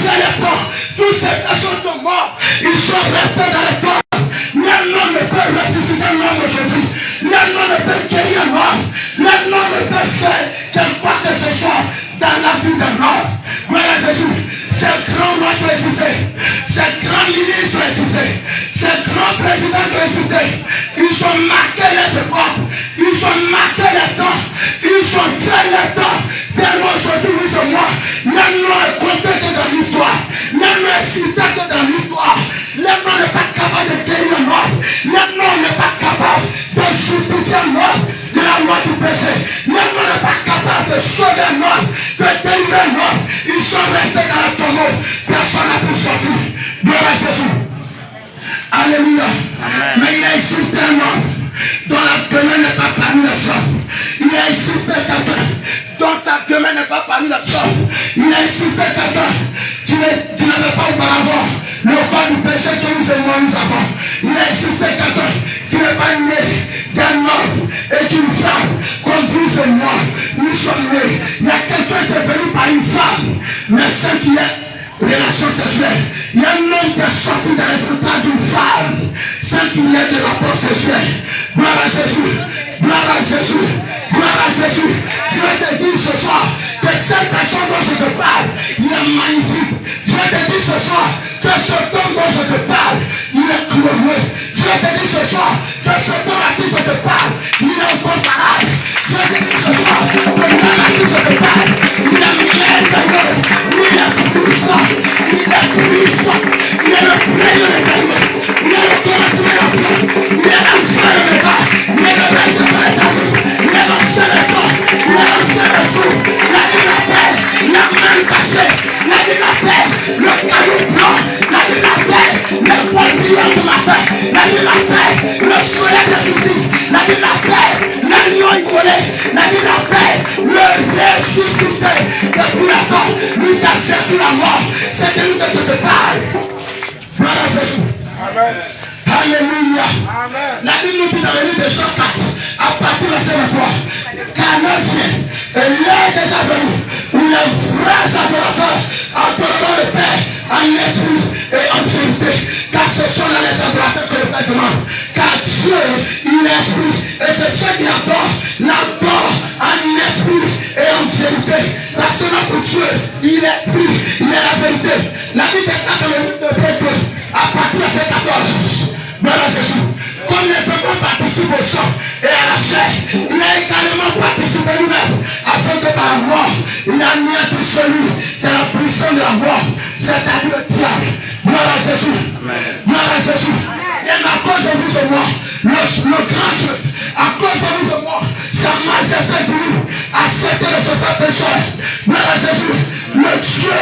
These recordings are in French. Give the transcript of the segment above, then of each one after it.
après les temps, toutes ces personnes sont mortes, ils sont restés dans les temps. Nul nom ne peut ressusciter l'homme aujourd'hui. Nul nom ne peut guérir l'homme. Nul nom ne peut faire quelque quoi que ce soit dans la vie d'un homme. Voilà Jésus. Ces grands rois qui ont ressuscité, ces grands ministres qui ont ressuscité, ces grands présidents qui ont ressuscité, ils ont marqué les époques, ils ont marqué les temps, ils ont tué les temps. Tellement aujourd'hui, vous et moi, le nom est compté que dans l'histoire, le nom est cité que dans l'histoire, le nom n'est pas capable de guérir le mort, le nom n'est pas capable de justifier le mort de la loi du péché, le nom n'est pas capable de sauver le mort, de délivrer le mort. Ils sont restés dans le tombeau, personne n'a pu sortir. Gloire à Jésus. Alléluia. Amen. Mais il a existé un homme dont la demeure n'est pas parmi les hommes. Il a existé quelqu'un dont sa demeure n'est pas parmi les hommes. Il a existé quelqu'un qui n'avait pas auparavant le corps du péché que nous et moi nous avons. Il a existé quelqu'un qui n'est pas né d'un homme et d'une femme comme vous et moi. Nous sommes nés. Il y a quelqu'un qui est venu par une femme, mais ce qui est relation sexuelle. Il y a un homme qui est sorti de l'esprit d'une femme, sans qu'il y ait de rapport sexuel. Gloire à Jésus, gloire à Jésus, gloire à Jésus. Je vais te dire ce soir que cette personne dont je te parle, il est magnifique. Je vais te dire ce soir que ce homme dont je te parle, il est glorieux. Je vais te dire ce soir que ce homme à qui je te parle, il est incomparable. Je vais te dire ce soir que l'homme à qui je te parle, il est merveilleux. Il est puissant, il est puissant, il est le premier de l'éternel, il est le commencement de la fin, il est l'enfer de l'état, il est le reste de l'état, il est l'ancien de temps, il est l'ancien de jour, la vie de la paix, la main cachée, la vie de la paix, le caillou blanc, la vie de la paix, le poil brillant du matin, la vie de la paix, le soleil de justice, la vie de la paix, l'agneau immolé, la vie de la paix, le ressuscité de tous les temps, lui qui a jeté la mort, c'est de lui que je te parle. Gloire à Jésus. Amen. Alléluia. Amen. La Bible nous dit dans le livre de Jean 4, à partir de verset 23, car l'heure vient, et l'heure est déjà venue, où les vrais adorateurs adoreront le Père en esprit et en vérité, car ce sont là les adorateurs que le Père demande. Car Dieu, il est esprit, et que ceux qui adorent, l'adorent en esprit et en vérité. Parce que notre Dieu, il est esprit, il est la vérité. La Bible déclare dans le livre de Hébreux, à partir de verset 14, gloire à Jésus. Comme les hommes participent au sang et à la chair, il a également participé lui-même, afin que par la mort, il a mis à tout celui de la prison de la mort, c'est-à-dire le diable. Gloire à Jésus. Gloire à Jésus. Et à cause de vous et moi, le grand Dieu, à cause de vous et moi, sa majesté divine, accepté de se faire pécheur. Gloire à Jésus. Le Dieu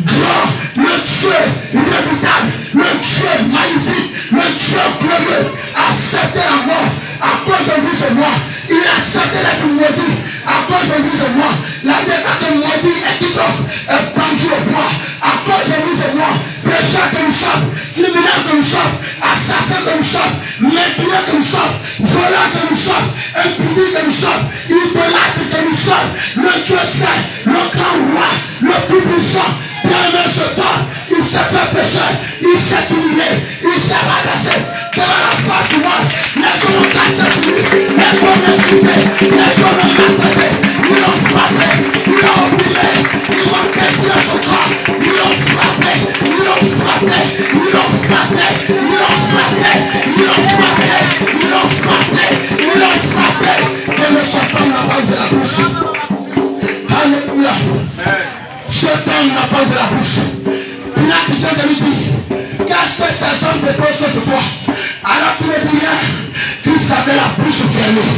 grand, le Dieu redoutable, le Dieu magnifique, le Dieu glorieux, accepté la mort à cause de vous et moi. Il a accepté d'être maudit à cause de vous et moi. La Bible a été maudit et quiconque est pendu au bois à cause de vous et moi. Pécheur que nous sommes, criminels que nous sommes, assassins que nous sommes, meurtriers que nous sommes, voleurs que nous sommes, impudiques que nous sommes, idolâtres que nous sommes. Le Dieu saint, le grand roi, le plus puissant, bien-aimé ce temps, il s'est fait pécher, il s'est humilié, il s'est ramassé devant la face du monde. Les hommes ont cassé sur lui, les hommes ont insulté, les hommes ont maltraité, ils l'ont frappé, ils l'ont opprimé, ils ont cassé son corps, ils l'ont frappé, ils l'ont frappé, ils l'ont frappé, ils l'ont frappé, ils l'ont frappé, ils l'ont frappé, ils l'ont frappé, et le Satan n'a pas ouvert la bouche. Alléluia. Cet homme n'a pas ouvert la bouche. Pilate vient de lui dire, qu'est-ce que ces hommes déposent contre toi? Alors tu me dis rien, tu savais la bouche fermée.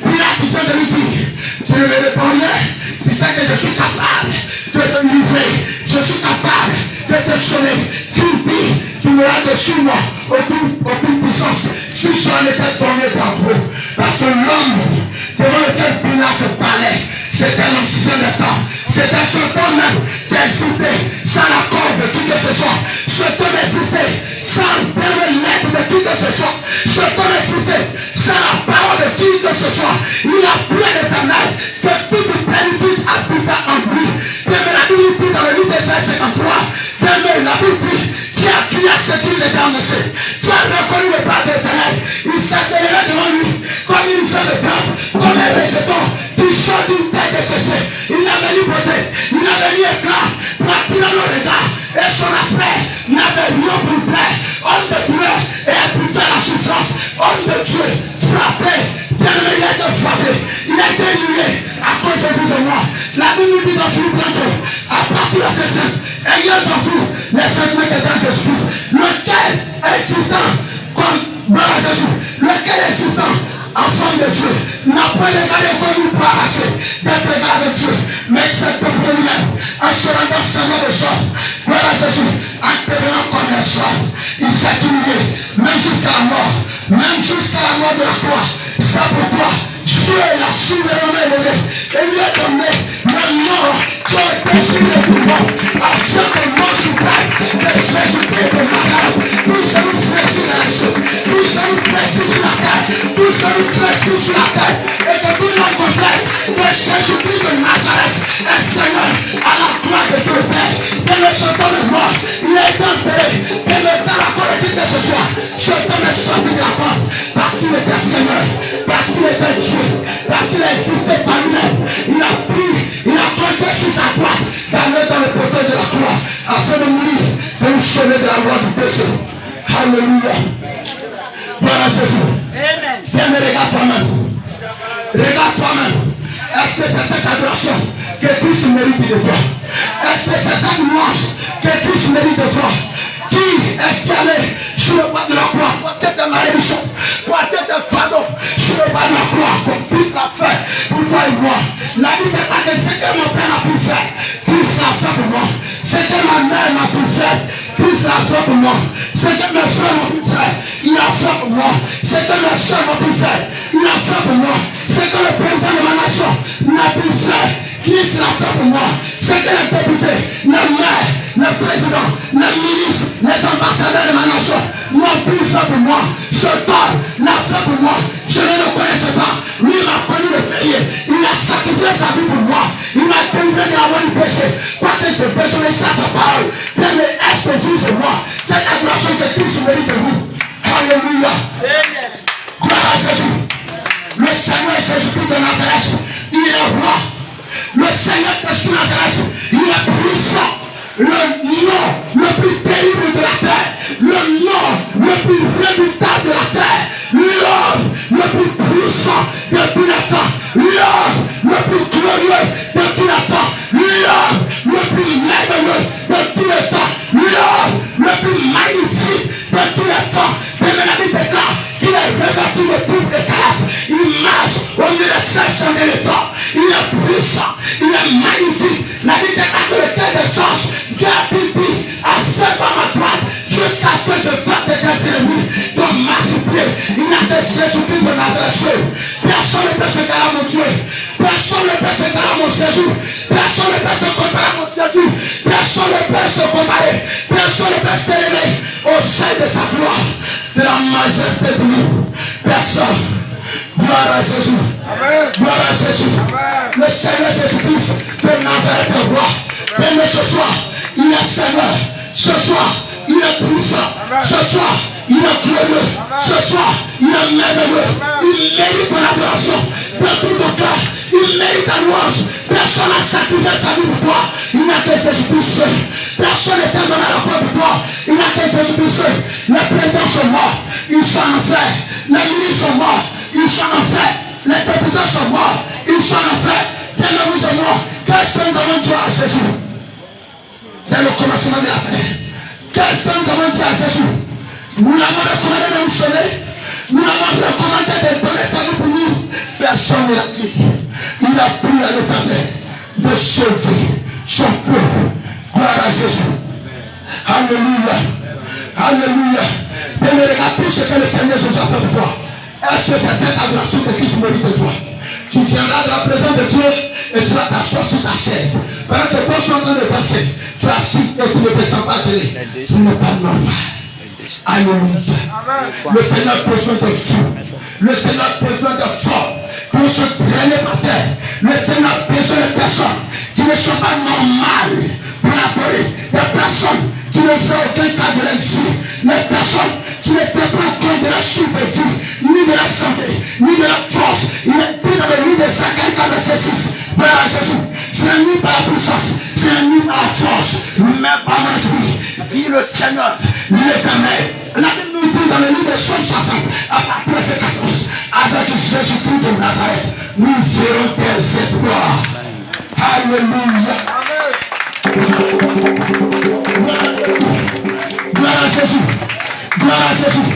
Pilate vient de lui dire, tu ne me réponds rien, tu sais que je suis capable de te livrer, je suis capable de te sonner. Tu dis, tu n'auras dessus moi aucune puissance, si cela n'était tombé d'en haut. Parce que l'homme devant lequel Pilate parlait, c'était l'ancien des temps. C'était ce temps même qui existait sans l'accord de qui que ce soit. Ce temps existait sans l'aide de qui que ce soit. Ce temps existait sans la parole de qui que ce soit. Il a prié l'Éternel que toute plénitude habita en lui. Que la Bible dit dans le livre d'Ésaïe 53, que lancé. Tu as reconnu le bras de l'Éternel. Il s'attellera devant lui comme une femme de plante, comme un rejeton qui sort d'une tête desséchée. Il n'avait ni beauté, il n'avait ni éclat, pratiquant le regard, et son aspect n'avait rien pour plaire. Homme de douleur et habitué à la souffrance, homme de Dieu, frappé, bien-aimé, il a été frappé, il a été humilié à cause de vous et moi. La Bible nous dit dans Philippe 32, à partir de ce sein, ayez en vous les sentiments que dans Jésus-Christ, lequel est existant comme gloire à Jésus, lequel est existant enfant de Dieu, n'a pas regardé comme nous pas arracher d'être égal avec Dieu, mais c'est pour lui-même, en se rendant seulement de soi, gloire à Jésus, en devenant comme le soir, il s'est humilié, même jusqu'à la mort, de la croix. C'est pourquoi Dieu l'a souverainement élevé et lui a donné le nom qui a été sur le pouvoir, afin que le nom suprême de Jésus-Christ de Nazareth, nous allons fléchir dans les cieux, nous allons fléchir sur la terre, nous allons fléchir sur la terre, et que tout le monde confesse que Jésus-Christ de Nazareth est Seigneur à la croix de Dieu le Père, que le château de mort, il est enterré, que le sang a collecté de ce soir, je te me sorti de la porte, parce qu'il était Seigneur, parce qu'il était Dieu, parce qu'il a existé par lui-même, il a pris, il a compté sur sa droite, d'aller dans le poteau de la croix, afin de mourir, de nous sauver de la loi du péché. Alléluia. Voilà Jésus. Viens me regarde toi-même. Regarde toi-même. Est-ce que c'est cette adoration que Christ mérite de toi? Est-ce que c'est cette louange que Christ mérite de toi? Qui est-ce qui allait sur le bas de la croix, porter tes malédictions, porter tes fardeaux sur le bas de la croix, qu'on puisse la faire pour toi et moi? La Bible n'est pas que ce que mon père a pu faire, Christ l'a fait pour moi. Ce que ma mère m'a pu faire, Christ l'a fait pour moi. Ce que mes frères m'ont pu faire, il a fait pour moi. Ce que mes soeurs m'ont pu faire, il a fait pour moi. Ce que le président de ma nation m'a pu faire, Christ l'a fait pour moi. Ce que les députés, les maires, les présidents, les ministres, les ambassadeurs de ma nation m'ont pu faire pour moi. Ce temps l'a fait pour moi. Je ne le connaissais pas. Lui m'a connu le pays. Il a sacrifié sa vie pour moi. Il m'a délivré de la voie du péché. Quoi que j'ai besoin de sa parole. Bien, mais est-ce que vous et moi, cette adoration que Christ mérite de vous? Alléluia. Gloire à Jésus. Le Seigneur Jésus-Christ de Nazareth, il est roi. Le Seigneur Jésus de Nazareth, il est puissant. Le nom le plus terrible de la terre, le nom le plus redoutable de la terre, l'homme le plus puissant de tous les temps, l'homme le plus glorieux de tous les temps, l'homme le plus merveilleux de tous les temps, l'homme le plus magnifique de tous les temps. Mais la Bible déclare qu'il est revêtu de toute éclase. Il marche au milieu de 500 de temps. Il est puissant, il est magnifique. La Bible déclare que le cœur des anges, Dieu a pu dire, assieds par ma droite, jusqu'à ce que je frappe tes ennemis, de m'assupplier. Il n'a que Jésus-Christ de Nazareth. Personne ne peut se garer à mon Dieu. Personne ne peut se garer à mon Jésus. Personne ne peut se comparer à mon Jésus. Personne ne peut se comparer. Personne ne peut s'élever au sein de sa gloire, de la majesté de lui. Personne. Gloire à Jésus. Amen. Gloire à Jésus. Amen. Le Seigneur Jésus-Christ de Nazareth est roi. Mais ce soir, il est Seigneur. Ce soir, il est puissant. Ce soir, il est glorieux. Ce soir, il est merveilleux. Il mérite ton adoration de tout ton cœur. Il mérite ta louange. Personne n'a sacrifié sa vie pour toi. Il n'a que Jésus-Christ. Personne ne s'est donné la croix pour toi. Il n'a que Jésus-Christ. Les présidents sont morts. Ils sont en enfer. Les ministres sont morts. Ils sont en enfer. Les députés sont morts. Ils sont en enfer. Les nous sont morts. Qu'est-ce que nous avons dit à Jésus? C'est le commencement de la terre. Qu'est-ce que nous avons dit à Jésus? Nous l'avons recommandé de nous sauver. Nous l'avons recommandé de donner sa vie pour nous. Personne ne l'a dit. Il a pris à l'Éternel de sauver son peuple. Gloire à Jésus. Alléluia. Alléluia. Et ne regarde plus ce que le Seigneur Jésus a fait pour toi. Est-ce que c'est cette adoration que Christ mérite de toi? Tu viendras de la présence de Dieu et tu vas t'asseoir sur ta chaise. Pendant que toi tu es en train de passer, tu es assis et tu ne te sens pas gêné. Ce n'est pas normal. Alléluia. Le Seigneur a besoin de fou. Le Seigneur a besoin de force pour se traîner par terre. Le Seigneur a besoin de personnes qui ne sont pas normales pour adorer. Des personnes qui ne font aucun cas de leur vie. Les personnes qui n'étaient pas compte de la survie, ni de la santé, ni de la force. Il est dit dans le livre de Zacharie verset 6. Voilà Jésus. C'est un ni par la puissance, c'est un ni par la force, mais par l'esprit. Dit le Seigneur, l'Éternel. La Bible nous dit dans le livre de Somme 60, à partir de verset 14, avec Jésus-Christ de Nazareth, nous verrons des espoirs. Alléluia. Gloire à Jésus. Gloire à Jésus.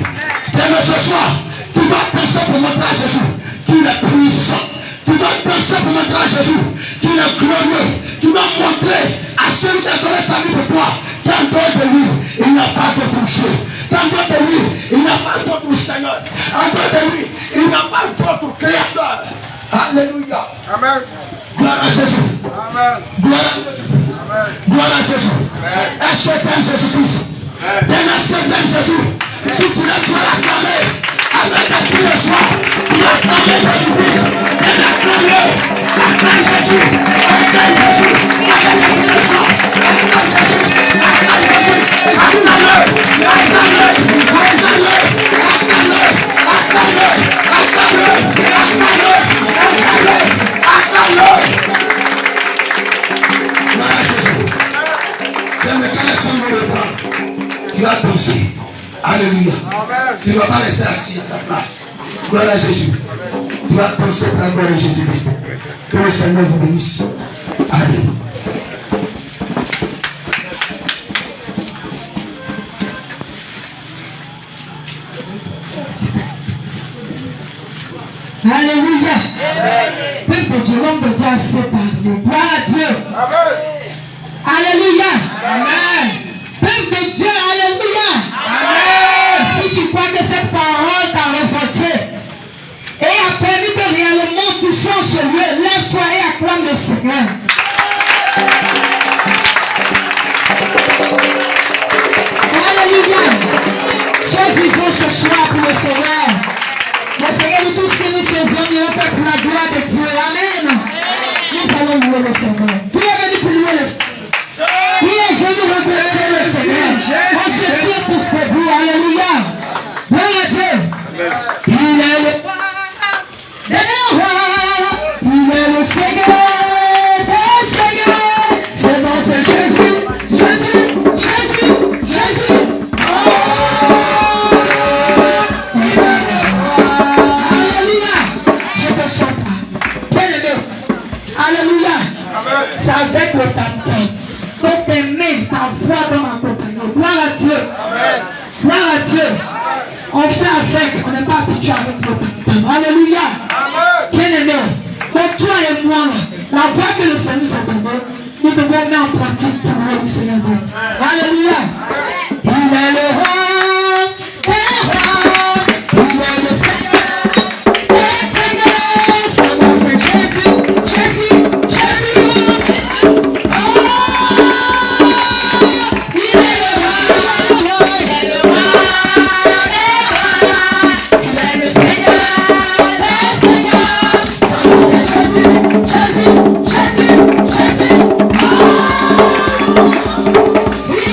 Demain ce soir, tu dois penser pour montrer à Jésus qu'il est puissant. Tu dois penser pour montrer à Jésus qu'il est glorieux. Tu dois montrer à celui qui a donné sa vie pour toi qu'en dehors de lui, il n'y a pas d'autre Dieu. Qu'en dehors de lui, il n'y a pas d'autre Seigneur. En dehors de lui, il n'y a pas d'autre Créateur. Alléluia. Amen. Gloire à Jésus. Amen. Gloire à Jésus. Amen. Gloire à Jésus. Est-ce que tu aimes Jésus-Christ? Est-ce que tu aimes Jésus? Si tu l'aimes, tu vas l'acclamer. Avec un cri de joie, tu vas acclamer Jésus-Christ. Et l'acclamer. Acclame Jésus. Acclame Jésus. Avec un cri de joie. Acclame Jésus. Acclame Jésus. Acclame-le. Acclame-le. Acclame-le. Acclame-le. Acclame-le. Acclame-le. Acclame-le. Acclame-le. Acclame-le. Voilà Jésus. Quand les sons vont le prendre, tu vas penser. Alléluia. Tu ne vas pas rester assis à ta place. Gloire à Jésus. Tu vas penser pour la gloire de Jésus-Christ. Que le Seigneur vous bénisse. Amen. Alléluia. Peuple de Dieu, l'homme de Dieu a assez parlé. Gloire à Dieu. Amen. Alléluia. Amen. Peuple de Dieu, alléluia. Amen. Si tu crois que cette parole t'a révolté et a permis que réellement tu sois en ce lieu, lève-toi et acclame le Seigneur. Alléluia. Sois vivant ce soir pour le Seigneur. Le Seigneur, tout ce que nous faisons, nous le fait pour la gloire de Dieu. Amen. Nous allons louer le Seigneur. Qui est venu pour louer le Seigneur? Qui est venu reconnaître le Seigneur? On se tient tous pour vous. Alléluia. Gloire à Dieu. Il est le roi des rois. Il est le Seigneur des seigneurs. C'est dans ce Jésus, Jésus, Jésus, Jésus. Oh, il est le roi. Alléluia. Je te sens pas. Bien aimé. Alléluia. C'est avec le baptême. Donc tes mains, ta voix dans ma compagnie. Gloire à Dieu. Amen. Gloire à Dieu. On fait avec, on n'est pas habitué avec le baptême. Alléluia. Bien aimé. Donc toi et moi, la voix que le Seigneur nous a donnée, nous devons mettre en pratique pour le Seigneur. Alléluia. Il est le roi des rois. Il est le Seigneur des seigneurs. Son nom c'est Jésus, Jésus, Jésus. Il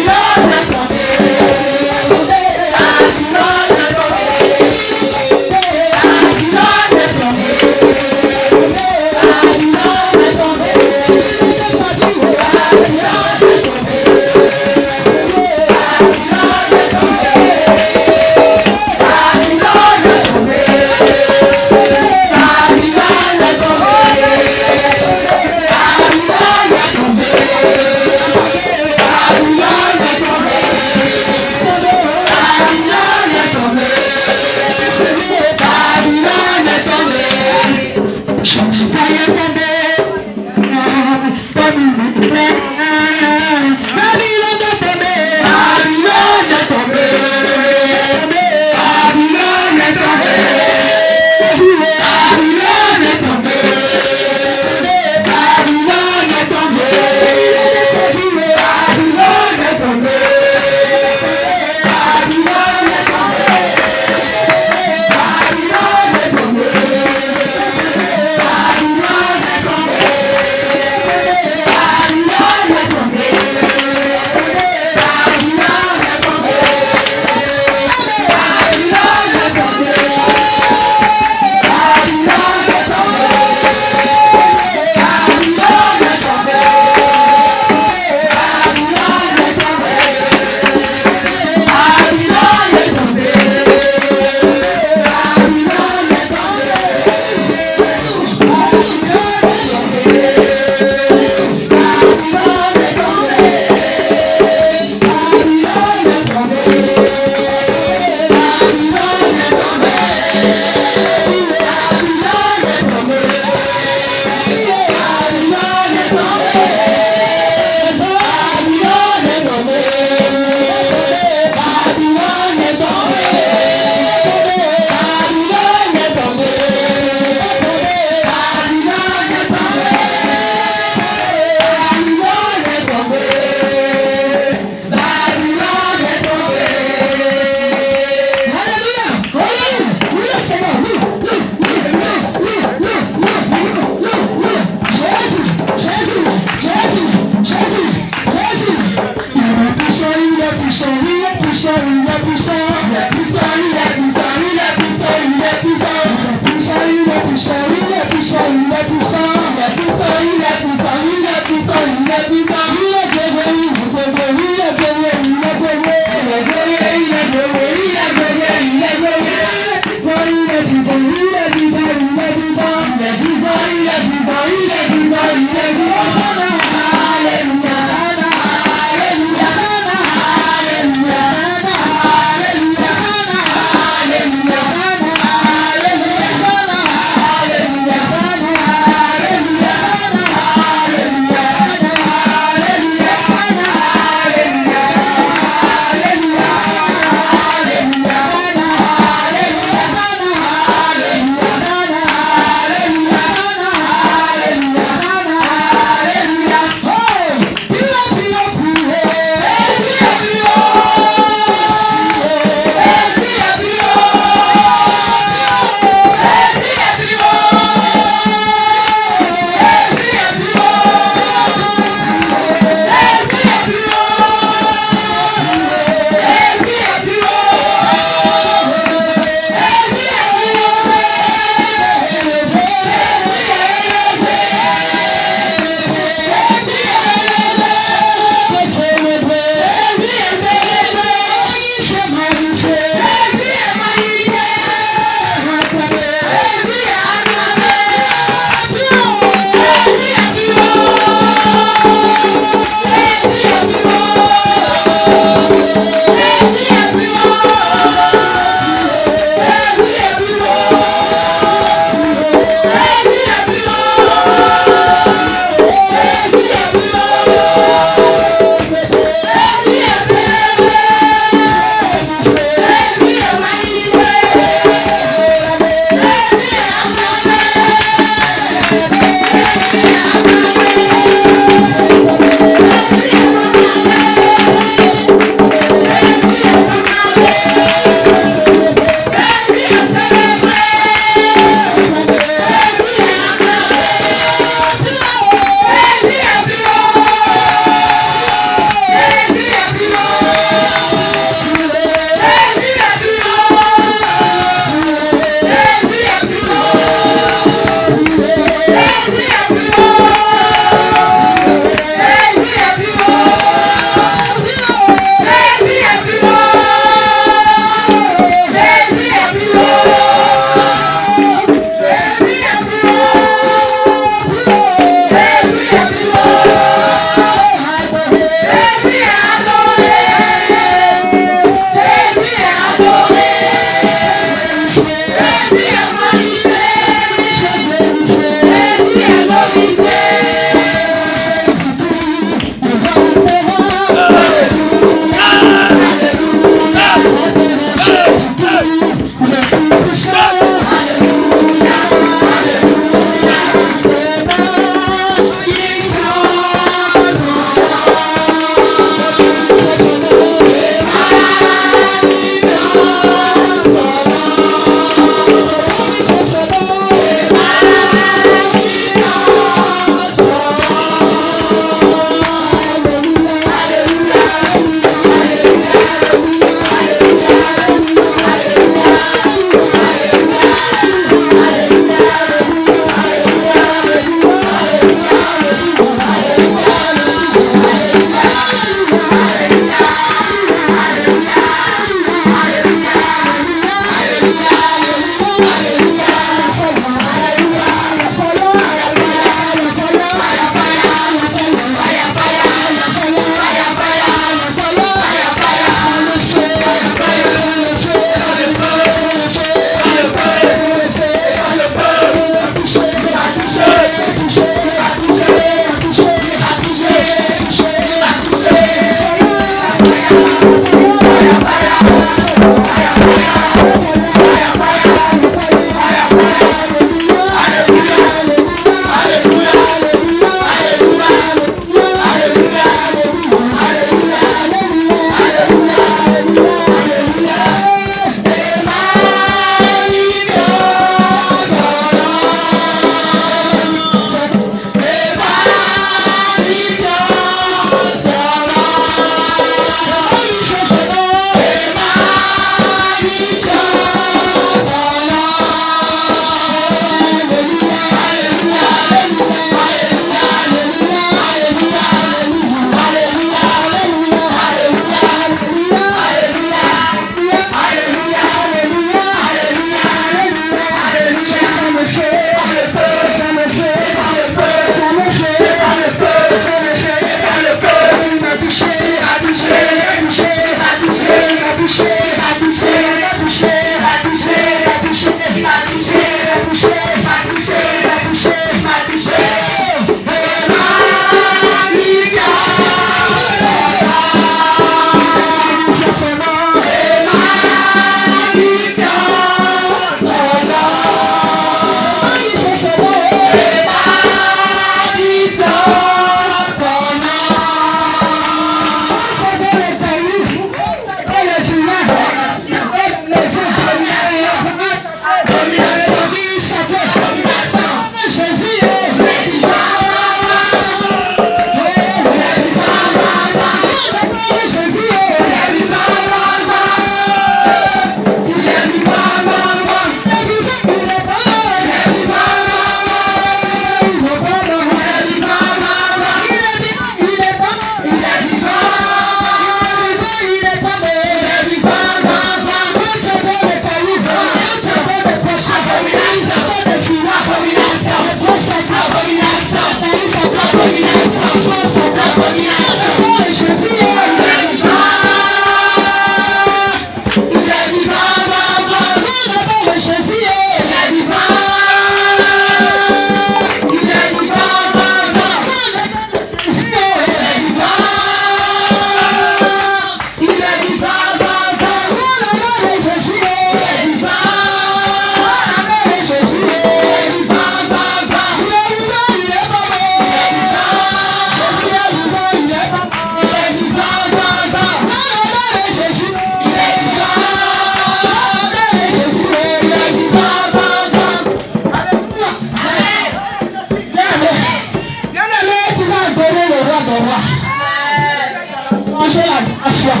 assois.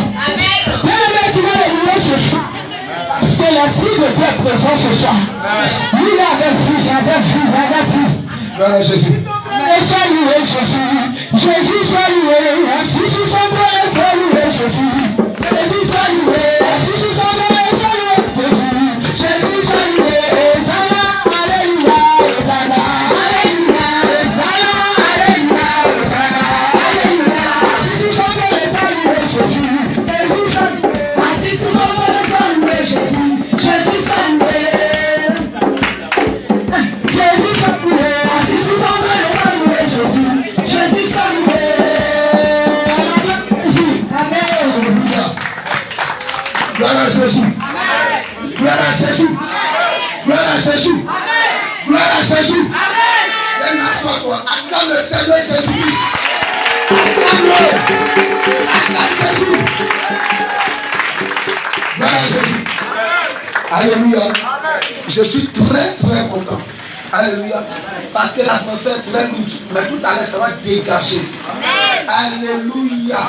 Bien-aimé, tu vas réunir ce soir. Parce que la fille de Dieu est présente ce soir. Lui, il avait vu. Gloire à Jésus. Sois loué, Jésus. Jésus, sois loué. Assis sous son bras, sois loué, Jésus. Jésus, sois loué. Assis sous son bras, sois loué, Jésus. Jésus, sois loué. Hosanna, alléluia, Hosanna, alléluia, Hosanna, alléluia, Hosanna, alléluia. Assis sous son bras, sois loué, Jésus. Jésus, sois loué. Assis sous son bras, sois loué, Jésus. Jésus, sois loué. Jésus, sois loué. Assis sous son bras, sois loué, Jésus. Jésus, sois loué. Amen. Gloire à Jésus. Gloire à Jésus. Gloire à Jésus. Gloire à Jésus. Viens m'asseoir-toi. Acclame le Seigneur Jésus-Christ. Acclame-le. Acclame Jésus. Gloire à Jésus. Alléluia. Je suis très content. Alléluia. Parce que l'atmosphère est très douce. Mais tout à l'heure, ça va dégager. Alléluia.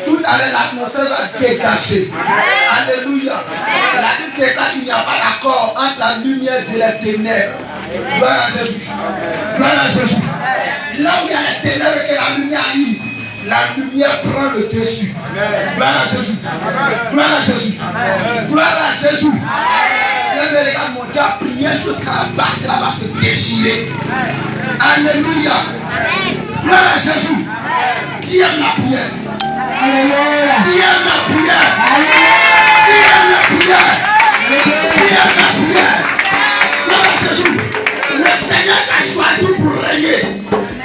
Tout à l'heure, l'atmosphère va dégager. Alléluia. La Bible déclare qu'il n'y a pas d'accord entre la lumière et les ténèbres. Gloire à Jésus. Gloire à Jésus. Là où il y a les ténèbres et que la lumière arrive, la lumière prend le dessus. Gloire à Jésus. Gloire à Jésus. Gloire à Jésus. Les gars montent à prier jusqu'à la base, la va se déchirer. Alléluia. Gloire à Jésus. Qui aime la prière? Alléluia. Qui aime la prière? Qui aime la prière? Qui aime la prière? Gloire à Jésus. Le Seigneur t'a choisi pour régner.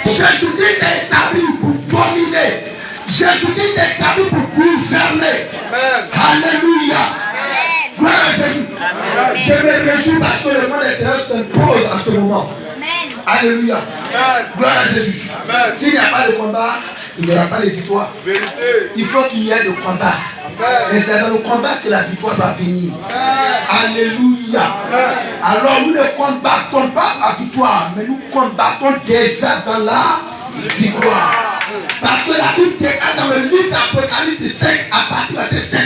Jésus-Christ est établi pour dominer. Jésus-Christ est établi pour gouverner. Alléluia. Gloire à Jésus. Je me réjouis parce que le monde intérieur s'impose à ce moment. Alléluia. Gloire à Jésus. S'il n'y a pas de combat, il n'y aura pas de victoire. Il faut qu'il y ait le combat. Et c'est dans le combat que la victoire va venir. Alléluia. Alors nous ne combattons pas la victoire, mais nous combattons déjà dans la victoire. Parce que la Bible déclare dans le livre d'Apocalypse 5, à partir du verset 5,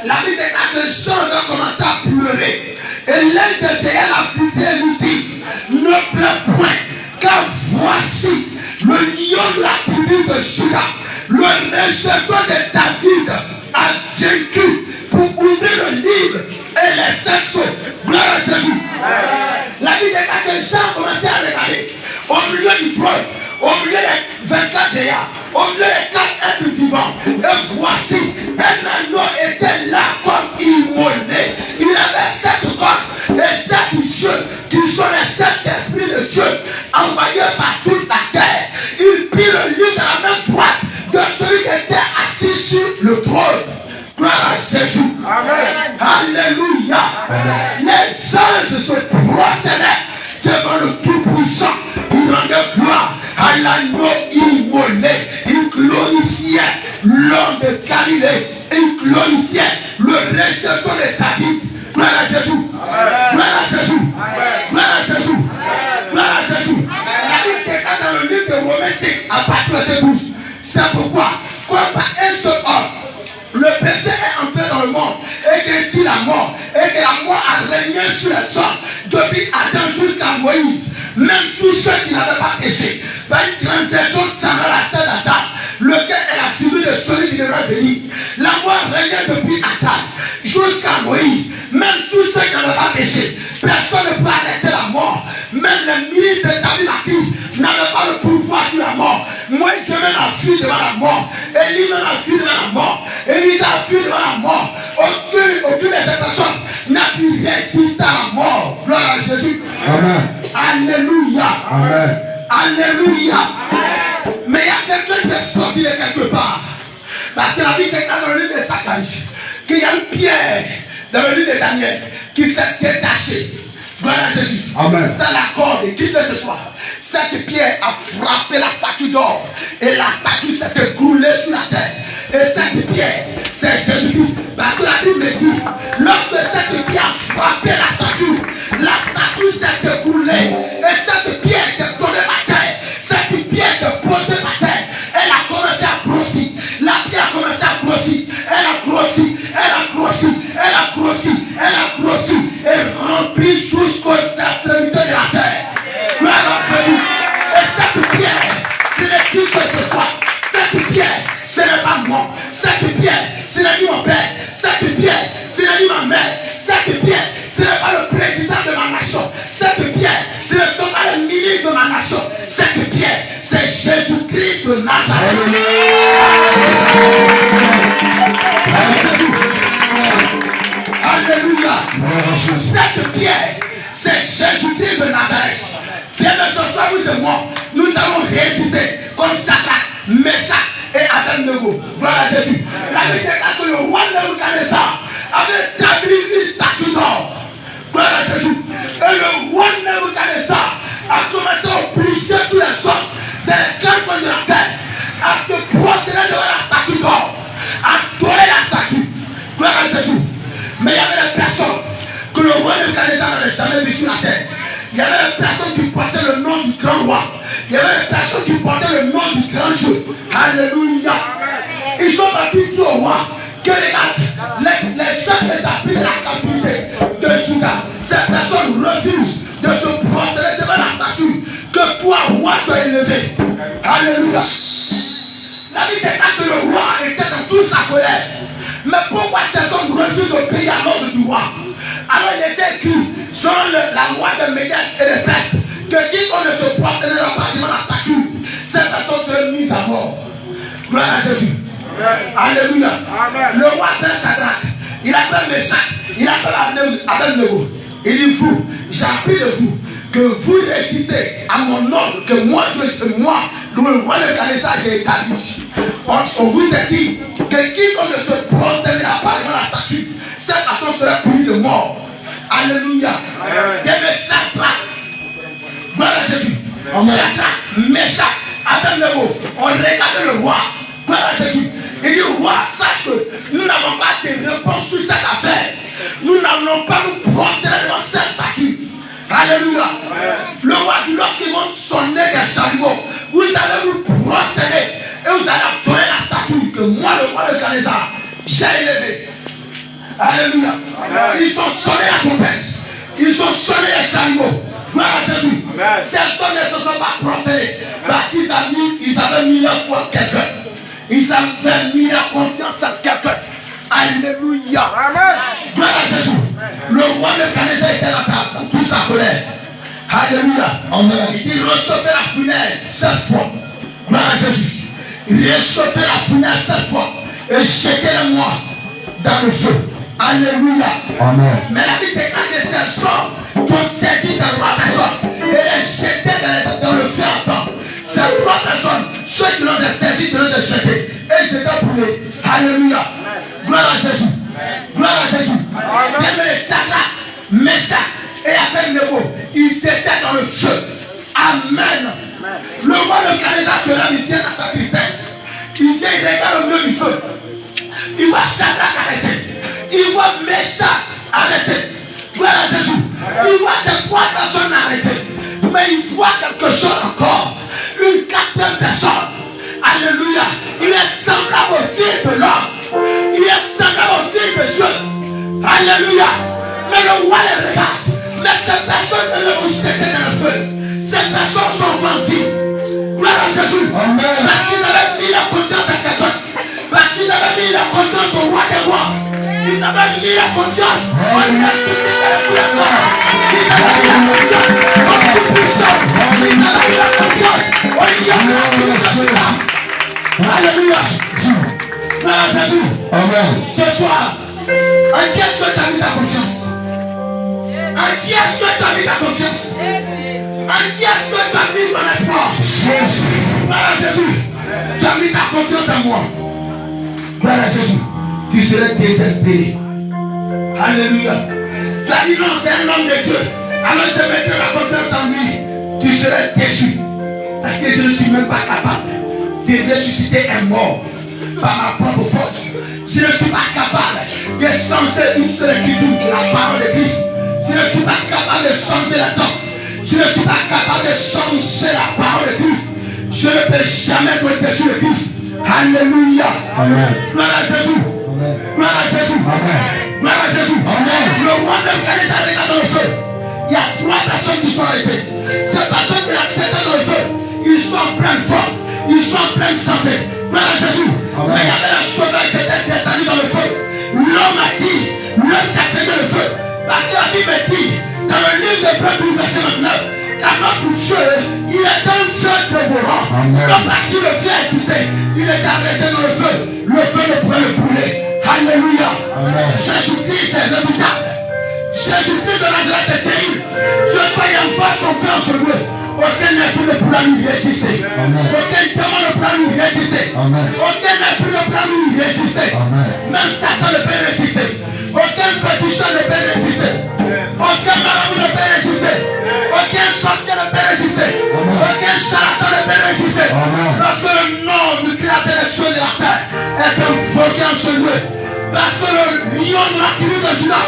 la Bible déclare que Jean va commencer à pleurer. Et l'un de derrière la fusée lui dit, ne pleure point, car voici le lion de la tribu de Juda, le rejeton de David, a vaincu pour ouvrir le livre et les sept sceaux. Gloire à Jésus. La Bible déclare que Jean commençait à regarder au milieu du trône, au milieu des 24 géants, au milieu des 4 êtres vivants. Et voici, un agneau était là comme immolé. Il avait 7 cornes et 7 yeux, qui sont les 7 esprits de Dieu, envoyés par toute la terre. Il prit le livre dans la main droite de celui qui était assis sur le trône. Gloire à Jésus. Amen. Alléluia. Amen. Les anges se prosternaient devant le Tout-Puissant. Ils rendaient gloire à l'agneau immolé. Ils glorifiaient l'homme de Galilée. Ils glorifiaient le rejeton de David. Gloire à Jésus. Gloire à Jésus. Gloire à Jésus. Gloire à Jésus. La Bible déclare dans le livre de Romains 5, à partir de verset 12. C'est pourquoi, comme par un seul homme, le péché est entré dans le monde, et qu'ainsi la mort, et que la mort a régné sur les hommes, depuis Adam jusqu'à Moïse, même sous ceux qui n'avaient pas péché, par une transgression semblable à celle d'Adam, lequel est la figure de celui qui devra venir. La mort régnait depuis Adam jusqu'à Moïse, même sous ceux qui n'avaient pas péché. Personne ne peut arrêter la mort. Même les ministres établis la crise n'avaient pas le pouvoir sur la mort. Moïse même a fui devant la mort. Élie même a fui devant la mort. Élie a fui devant la mort. Aucune de ces personnes n'a pu résister à la mort. Gloire à Jésus. Amen. Alléluia. Amen. Alléluia. Amen. Mais il y a quelqu'un qui est sorti de quelque part. Parce que la Bible déclare dans le livre de Zacharie qu'il y a une pierre dans le livre de Daniel qui s'est détachée. Gloire à Jésus. Amen. C'est la corde qui que ce soit. Cette pierre a frappé la statue d'or. Et la statue s'est écroulée sur la terre. Et cette pierre, c'est Jésus-Christ. Parce que la Bible me dit, lorsque cette pierre a frappé la statue s'est écroulée. Et cette pierre qui est tombée par terre, cette pierre qui est posée par terre, elle a commencé à grossir. La pierre a commencé à grossir. pierre, ce n'est ni mon père. Cette pierre, ce n'est ni ma mère. Cette pierre, ce n'est pas le président de ma nation. Cette pierre, ce ne sont pas les ministres de ma nation. Cette pierre, c'est Jésus-Christ de Nazareth. Alléluia. Cette pierre, c'est Jésus-Christ de Nazareth. Bien que ce soit vous et moi, nous allons résister comme Shadrach, Meshach et Abednego. Gloire à Jésus. La Bible déclare que le roi Nebuchadnezzar avait établi une statue d'or. Gloire à Jésus. Et le roi Nebuchadnezzar a commencé à obliger tous les hommes dans les quatre coins de la terre à se prosterner devant la statue d'or, à adorer la statue. Gloire à Jésus. Mais il y avait des personnes que le roi Nebuchadnezzar n'avait jamais vues sur la terre. Il y avait des personnes qui portaient le nom du grand roi. Il y avait des personnes qui portaient le nom du grand Dieu. Alléluia. Ils sont partis dire au roi que les gens qui ont pris la captivité de Juda, ces personnes refusent de se prosterner devant la statue que toi, roi, tu as élevé. Alléluia. La Bible déclare que le roi était dans toute sa colère. Mais pourquoi ces hommes refusent d'obéir à l'ordre du roi? Alors il était écrit selon la loi de Médès et de Perse que quiconque ne se prosternera pas devant la statue, cette personne serait mise à mort. Gloire à Jésus. Alléluia. Le roi appelle Shadrach, il appelle Meshach, il appelle Abednego. Il dit vous, j'ai appris de vous que vous résistez à mon ordre, que moi, le roi de Nebuchadnezzar, j'ai établi. On vous a dit que quiconque ne se prosternera pas devant la statue, cette personne sera punie de mort. Alléluia. Et Shadrach, gloire à Jésus. Shadrach, Meshach, Abednego, on regardait le roi. Gloire à Jésus. Il dit, roi, sache que nous n'avons pas de réponse sur cette affaire. Nous n'allons pas nous prosterner devant cette statue. Alléluia. Le roi dit, lorsqu'ils vont sonner des chalumeaux, vous allez vous prosterner et vous allez adorer la statue que moi, le roi de Nebuchadnezzar, j'ai élevée. Alléluia. Ils ont sonné la trompette. Ils ont sonné les chalumeaux. Gloire à Jésus. Ces hommes ne se sont pas prosternés parce qu'ils avaient mis leur foi en quelqu'un. Ils avaient mis la confiance en quelqu'un. Alléluia. Gloire à Jésus. Le roi de Nebuchadnezzar était dans toute sa colère. Alléluia. Il recevait la fournaise 7 fois. Gloire à Jésus. Il recevait la fournaise 7 fois et jetait les morts dans le feu. Alléluia. Amen. Mais la Bible déclare que ces hommes qui ont saisi ces 3 personnes et les jetaient dans le feu en temps. Ces 3 personnes, ceux qui l'ont saisi, qui l'ont jeté. Et je t'ai brûlé. Alléluia. Gloire à Jésus. Gloire à Jésus. Même les Shadrach, Meshach et Abednego, ils étaient dans le feu. Amen. Le roi de Nebuchadnezzar se lève, il vient dans sa tristesse. Il vient, il regarde au milieu du feu. Il voit Shadrach arrêté. Il voit Meshach arrêté. Gloire à Jésus. Il voit ces 3 personnes arrêtées. Mais il voit quelque chose encore. Une 4e personne. Alléluia. Il est semblable au Fils de l'homme. Il est semblable au Fils de Dieu. Alléluia. Mais le roi les regarde. Mais ces personnes ne vont jeter dans le feu. Ces personnes sont vendues. Gloire à Jésus. Amen. Parce qu'ils avaient mis la confiance à quelqu'un. Parce qu'ils avaient mis la confiance au roi des rois. Ils avaient mis la confiance au ressuscité de tous les morts. Ils avaient mis la confiance au tout-puissant. Ils avaient mis la confiance au lion de la Alléluia. Gloire à Jésus. Amen. Ce soir, en qui est-ce que tu as mis ta confiance? En qui est-ce que tu as mis ta confiance? En qui est-ce que tu as mis ton espoir? Jésus. Gloire à Jésus. Tu as mis ta confiance en moi. Gloire à Jésus. Tu serais désespéré. Alléluia. Tu as dit non, c'est un homme de Dieu. Alors je mettrai ma confiance en lui. Tu serais déçu. Parce que je ne suis même pas capable de ressusciter un mort par ma propre force. Je ne suis pas capable de changer une seule écriture, la parole de Christ. Je ne suis pas capable de changer la tente. Je ne suis pas capable de changer la parole de Christ. Je ne peux jamais me pécher de Christ. Alléluia. Amen. Gloire à Jésus. Gloire à Jésus. Amen. Gloire à Jésus. Amen. Le roi de Nebuchadnezzar regarde dans le feu. Il y a 3 personnes qui sont arrêtées. Ces personnes qui sont arrêtées dans le feu, ils sont en pleine forme. ils sont en pleine santé. Gloire à Jésus. Mais il y avait un sauveur qui était descendu dans le feu. L'homme a dit, l'homme qui a créé le feu. Parce que la Bible dit, dans le livre de Hébreux, verset 29, car notre Dieu, il est un Dieu dévorant. Comme à qui le feu a existé, il est arrêté dans le feu ne pourrait le brûler. Alléluia. Jésus-Christ est redoutable. Jésus-Christ de Nazareth est terrible. Ce soir, il envoie son feu en ce lieu. Aucun esprit ne pourra lui résister. Aucun démon ne pourra lui résister. Aucun esprit ne pourra lui résister. Même Satan ne peut résister. Aucun féticheur ne peut résister. Aucun marabout ne peut résister. Aucun sorcier ne peut résister. Aucun charlatan ne peut résister. Parce que le nom du créateur des cieux et de la terre est invoqué en ce lieu. Parce que le lion de la tribu de Juda,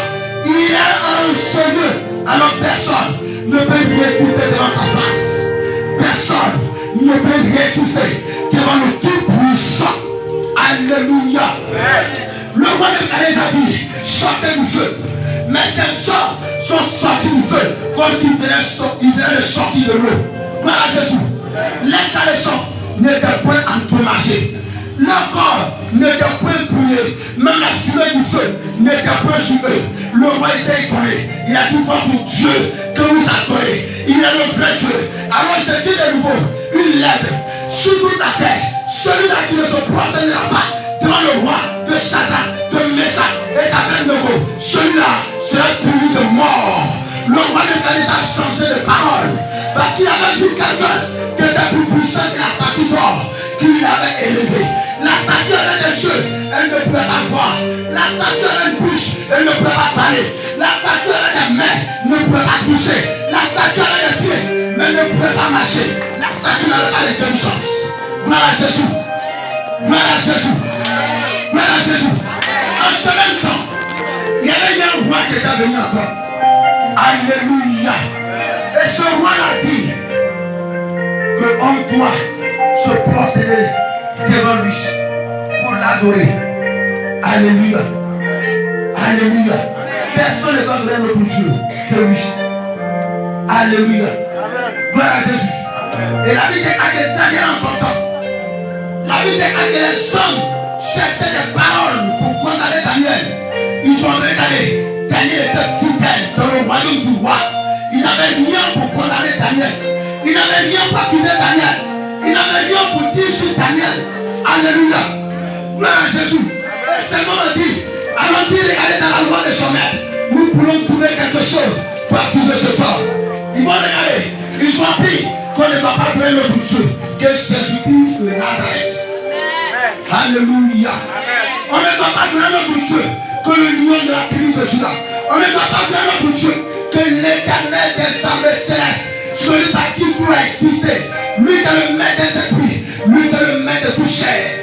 il est en ce lieu. Alors personne ne peut lui résister devant sa face. Personne ne peut lui résister devant le Tout-Puissant. Alléluia. Le roi de Calais a dit, sortez du feu. Mais ces gens sont sortis du feu comme s'ils venaient de sortir de l'eau. Gloire à Jésus. Les Caléchons n'étaient point endommagés. Leur corps n'était point brûlé. Même la fumée du feu n'était point sur eux. Le roi était étonné. Il a dit, votre Dieu que vous adorez, il est le vrai Dieu. Alors je dis de nouveau, une lettre sur toute la terre. Celui-là qui ne se prosternera pas devant le roi de Satan, de Meshach et d'Abednego, celui-là sera puni de mort. Le roi de Calais a changé de parole parce qu'il avait vu quelqu'un qui était plus puissant que la statue d'or qu'il avait élevée. La statue avait des yeux, elle ne pouvait pas voir. La statue avait une bouche, elle ne pouvait pas parler. La statue avait des mains, ne pouvait pas toucher. La statue avait des pieds, mais ne pouvait pas marcher. La statue n'avait pas d'intelligence. Gloire à Jésus. Gloire à Jésus. Gloire à Jésus. En ce même temps, il y avait un roi qui était venu encore. Alléluia. Et ce roi a dit que on doit se prosterner devant lui pour l'adorer. Alléluia. Alléluia. Personne ne va adorer notre Dieu que lui. Alléluia. Gloire à Jésus. Et la vie est Daniel en son temps. La Bible dit que les hommes cherchaient des paroles pour condamner Daniel. Ils ont regardé. Daniel était fidèle dans le royaume du roi. Il n'avait rien pour condamner Daniel. Il n'avait rien pour accuser Daniel. Il n'avait rien pour dire sur Daniel. Alléluia. Gloire à Jésus. Et Seigneur me dit, allons-y regarder dans la loi de son maître. Nous pourrons trouver quelque chose pour accuser cet homme. Ils vont regarder. Ils ont appris qu'on ne va pas trouver notre Dieu, que Jésus-Christ de Nazareth. Alléluia. On ne va pas donner notre Dieu que le lion de la tribu de Juda. On ne va pas donner notre Dieu que l'Éternel des armées célestes, celui par qui tout a existé, lui qui est le maître des esprits, lui qui est le maître de tout chair.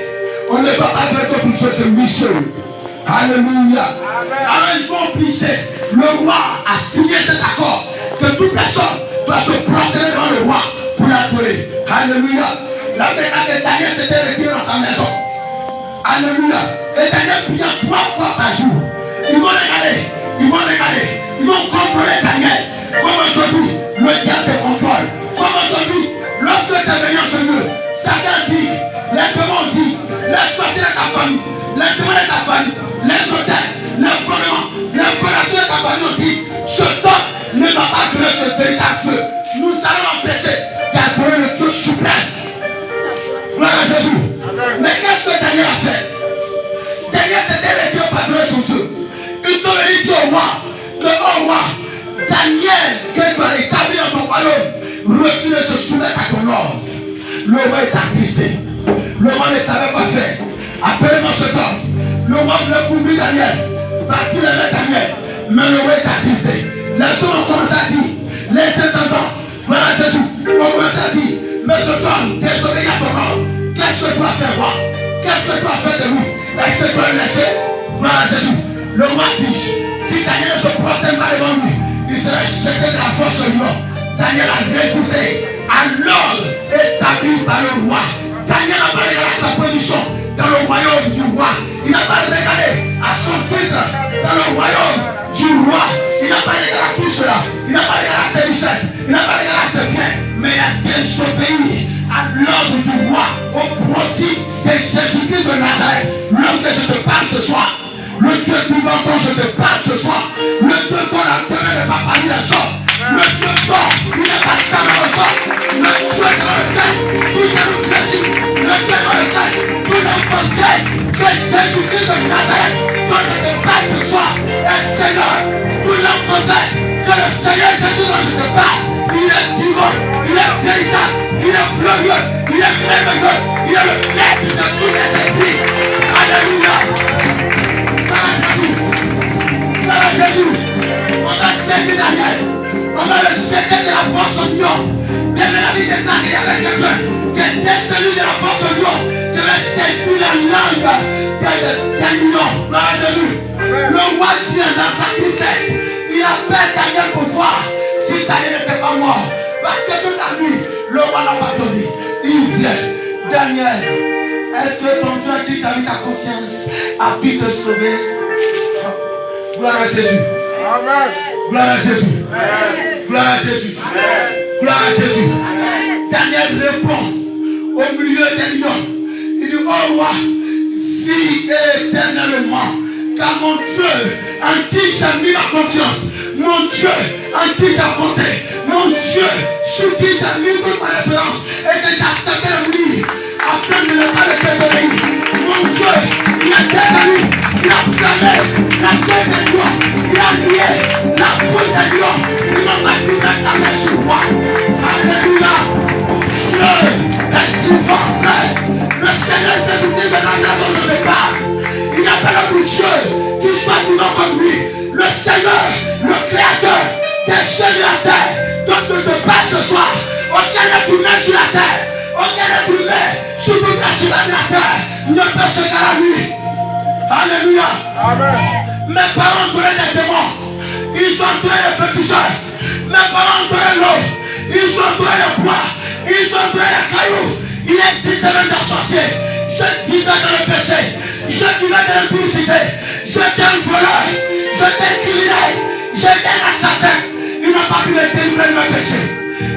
On ne va pas donner notre Dieu que lui seul. Alléluia. Alors ils sont obligés. Le roi a signé cet accord que toute personne doit se prosterner devant le roi pour l'adorer. Alléluia. La bénédiction de Daniel s'était retiré dans sa maison. Alléluia. Et Daniel priait 3 fois par jour. Ils vont regarder. Ils vont regarder. Ils vont contrôler Daniel. Comme aujourd'hui, le diable te contrôle. Comme aujourd'hui, lorsque tu es venu en ce lieu, Satan dit, les démons dit, les sorciers de ta famille, les démons de ta famille, les hôtels, les fondements, les fondations de ta famille ont dit, ce temps ne va pas donner ce véritable Dieu. Nous allons l'empêcher d'adorer le Dieu suprême. Gloire à Jésus. Mais qu'est-ce que Daniel a fait? Daniel s'était retiré pour adorer son Dieu. Ils sont venus dire au roi que, oh roi, Daniel, que tu as établi dans ton royaume, refuse de se soumettre à ton ordre. Le roi est attristé. Le roi ne savait pas faire. Appelez-moi cet homme. Le roi voulait couvrir Daniel parce qu'il aimait Daniel. Mais le roi est attristé. Les gens ont commencé à dire, les intendants, voilà Jésus, ont commencé à dire, mais cet homme désobéit à ton ordre. Qu'est-ce que tu vas faire, roi? Qu'est-ce que tu vas faire de lui? Est-ce que tu vas le laisser? Voilà Jésus. Le roi dit, si Daniel ne se prosterne pas devant lui, il serait jeté de la force au lion. Daniel a résisté à l'ordre établi par le roi. Daniel n'a pas regardé sa position dans le royaume du roi. Il n'a pas regardé à son titre dans le royaume du roi. Il n'a pas regardé à tout cela. Il n'a pas regardé à ses richesses. Il n'a pas regardé à ses biens. Mais il a désobéi à l'ordre du roi, Nazareth, l'homme que je te parle ce soir, le Dieu vivant dont je te parle ce soir, le Dieu dont la terre n'est pas parmi les hommes, le Dieu dont il n'est pas ça dans le sang, le Dieu dans lequel tout est réfléchi, le Dieu dans lequel tout le confesse que Jésus-Christ de Nazareth, dont je te parle ce soir, est Seigneur. Tout le monde confesse que le Seigneur Jésus dont je te parle, il est vivant, il est véritable, il est glorieux, il est merveilleux, il est le maître de tous les esprits. Alléluia. Gloire à Jésus. On va saisir Daniel. On va le jeter de la force au lion. Bien la vie déclare qu'il y avait quelqu'un qui était celui de la force au lion. Qui avait saisi la langue d'un lion. Gloire à Jésus. Le roi vient dans sa tristesse. Il appelle Daniel pour voir si Daniel n'était pas mort. Parce que toute la nuit, le roi n'a pas dormi. Il vient. Daniel, est-ce que ton Dieu qui t'a mis ta confiance a pu te sauver? Gloire à Jésus. Amen. Gloire à Jésus. Amen. Gloire à Jésus. Amen. Gloire à Jésus. Amen. Daniel répond au milieu des lions. Il dit, oh roi, vis éternellement. Car mon Dieu, en qui j'ai mis ma confiance, mon Dieu, en qui j'ai compté, mon Dieu, sur qui j'ai mis toute ma espérance, et que j'ai accepté de lui, afin de ne pas le désobéir. Mon Dieu, il a descendu, il a flammé la tête des lions, il a lié la bouche des lions, il m'a pas pu mettre la main sur moi. Alléluia. Dieu est vivant, frère. Le Seigneur Jésus-Christ de Nazareth dont je me parle, il n'a pas le Dieu qui soit vivant comme lui. Le Seigneur, le Créateur des cieux et de la terre, dont je te parle ce soir, aucun être humain sur la terre, aucun être humain sur toute la surface de la terre ne peut se faire à lui. Alléluia. Amen. Mes parents ont des démons, ils ont trouvé les féticheurs. Mes parents ont trouvé l'eau, ils ont trouvé le bois, ils ont trouvé les cailloux. Il existe même des sorciers. Je vivais dans le péché, je vivais dans l'impudicité, j'étais un voleur, j'étais un criminel, j'étais un assassin. Ils n'ont pas pu me délivrer de mes péchés,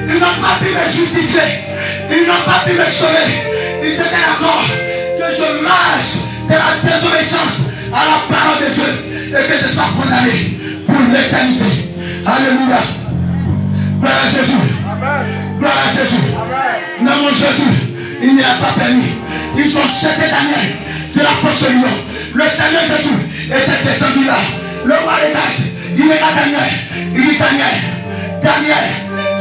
ils n'ont pas pu me justifier, ils n'ont pas pu me sauver. Ils étaient d'accord que je marche de la désobéissance à la parole de Dieu et que je sois condamné pour l'éternité. Alléluia. Gloire à Jésus. Amen. Gloire à Jésus. Amen. Non, mon Jésus, il n'y a pas permis. Ils ont jeté Daniel de la force au lion. Le Seigneur Jésus était descendu là. Le roi des Dages, il est là Daniel. Il dit Daniel, Daniel,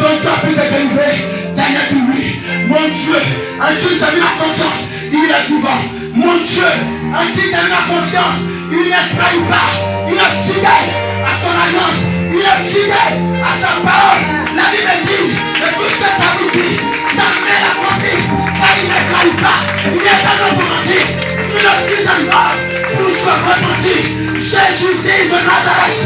ton Dieu a pu te délivrer. Daniel dit oui. Mon Dieu, en qui j'ai mis la confiance, il est vivant. Mon Dieu, en qui j'ai mis la confiance, il ne trahit pas. Il est fidèle à son alliance. Il est fidèle à sa parole. La Bible dit, de tout ce que tu as dit, sa main l'a compris. Car il ne trahit pas. Il est dans notre mentir. Il est fils de mort pour se repentir. Jésus-Christ de Nazareth,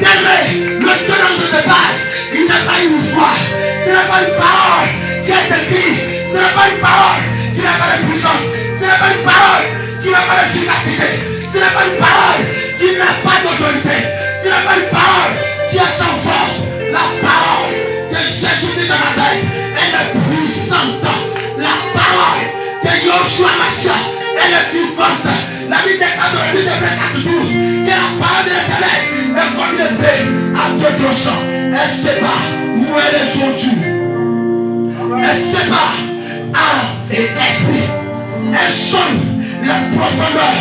le Dieu dont je te parle, il n'est pas une histoire. Ce n'est pas une parole qui est écrite. Ce n'est pas une parole qui n'a pas de puissance. Ce n'est pas une parole qui n'a pas d'efficacité. Ce n'est pas une parole qui n'a pas d'autorité. Ce n'est pas une parole qui a sans force. La parole de Jésus-Christ de Nazareth, elle est puissante. La parole de Yoshua Mashiach, elle est vivante. La Bible déclare dans le livre de 4:12 que la parole de l'Éternel est comme une épée à deux tranchants. Elle sépare où elle est jointue. Elle sépare âme et esprit. Elle sonne la profondeur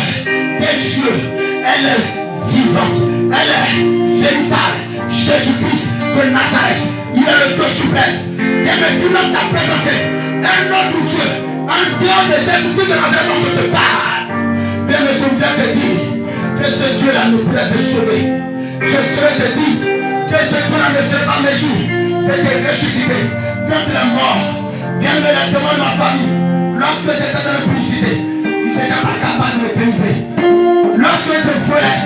des cieux. Elle est vivante. Elle est véritable. Jésus-Christ de Nazareth, il est le Dieu suprême. Et maintenant, l'homme t'a présenté un autre Dieu en dehors de Jésus-Christ de Nazareth dont je te parle. Bien, mais je voudrais te dire que ce Dieu-là ne pourrait te sauver. Je souhaite te dire que ce Dieu-là ne sait pas mes jours de te ressusciter quand il est mort. Bien, mais les témoins de ma famille, lorsque j'étais dans la publicité, ils n'étaient pas capables de me délivrer. Lorsque je volais,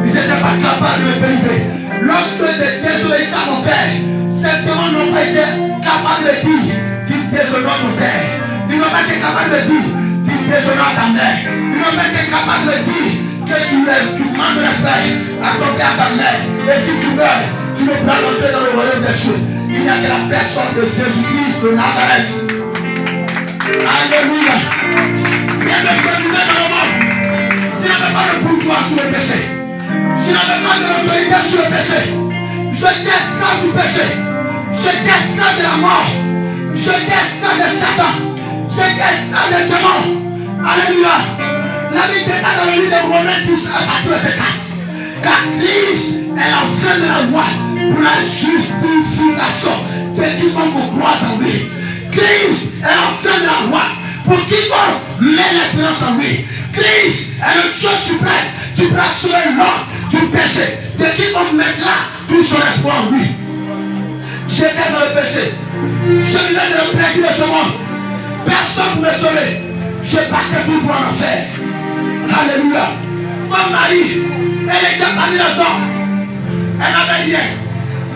ils n'étaient pas capables de me délivrer. Lorsque j'ai désolé ça mon père, ces témoins n'ont pas été capables de dire, dis désolé mon père. Ils n'ont pas été capables de dire, dis désolé à ta mère. Ils n'ont pas été capables de dire que tu manques de respect à ton père, à ta mère. Et si tu meurs, tu ne pourras rentrer dans le royaume des cieux. Il n'y a que la personne de Jésus-Christ de Nazareth. Alléluia. rien ne peut vivre dans le monde. Si n'avais pas le pouvoir sur le péché, si n'avais pas de l'autorité sur le péché, j'étais esclave du péché, j'étais esclave de la mort, j'étais esclave de Satan, j'étais esclave des démons. Alléluia. La Bible est dans le livre de Romains 10 à partir de 4. Car Christ est la fin de la loi pour la justification de quiconque croit en lui. Christ est la fin de la loi pour quiconque met l'espérance en lui. Christ est le Dieu suprême qui pourra sauver l'homme du péché. De quiconque mettra tout son espoir en lui. J'étais dans le péché. Je vivais dans le plaisir de ce monde. Personne ne me sauver. Je partais tout pour en faire. Alléluia. Comme Marie, elle était parmi les hommes. Elle n'avait rien.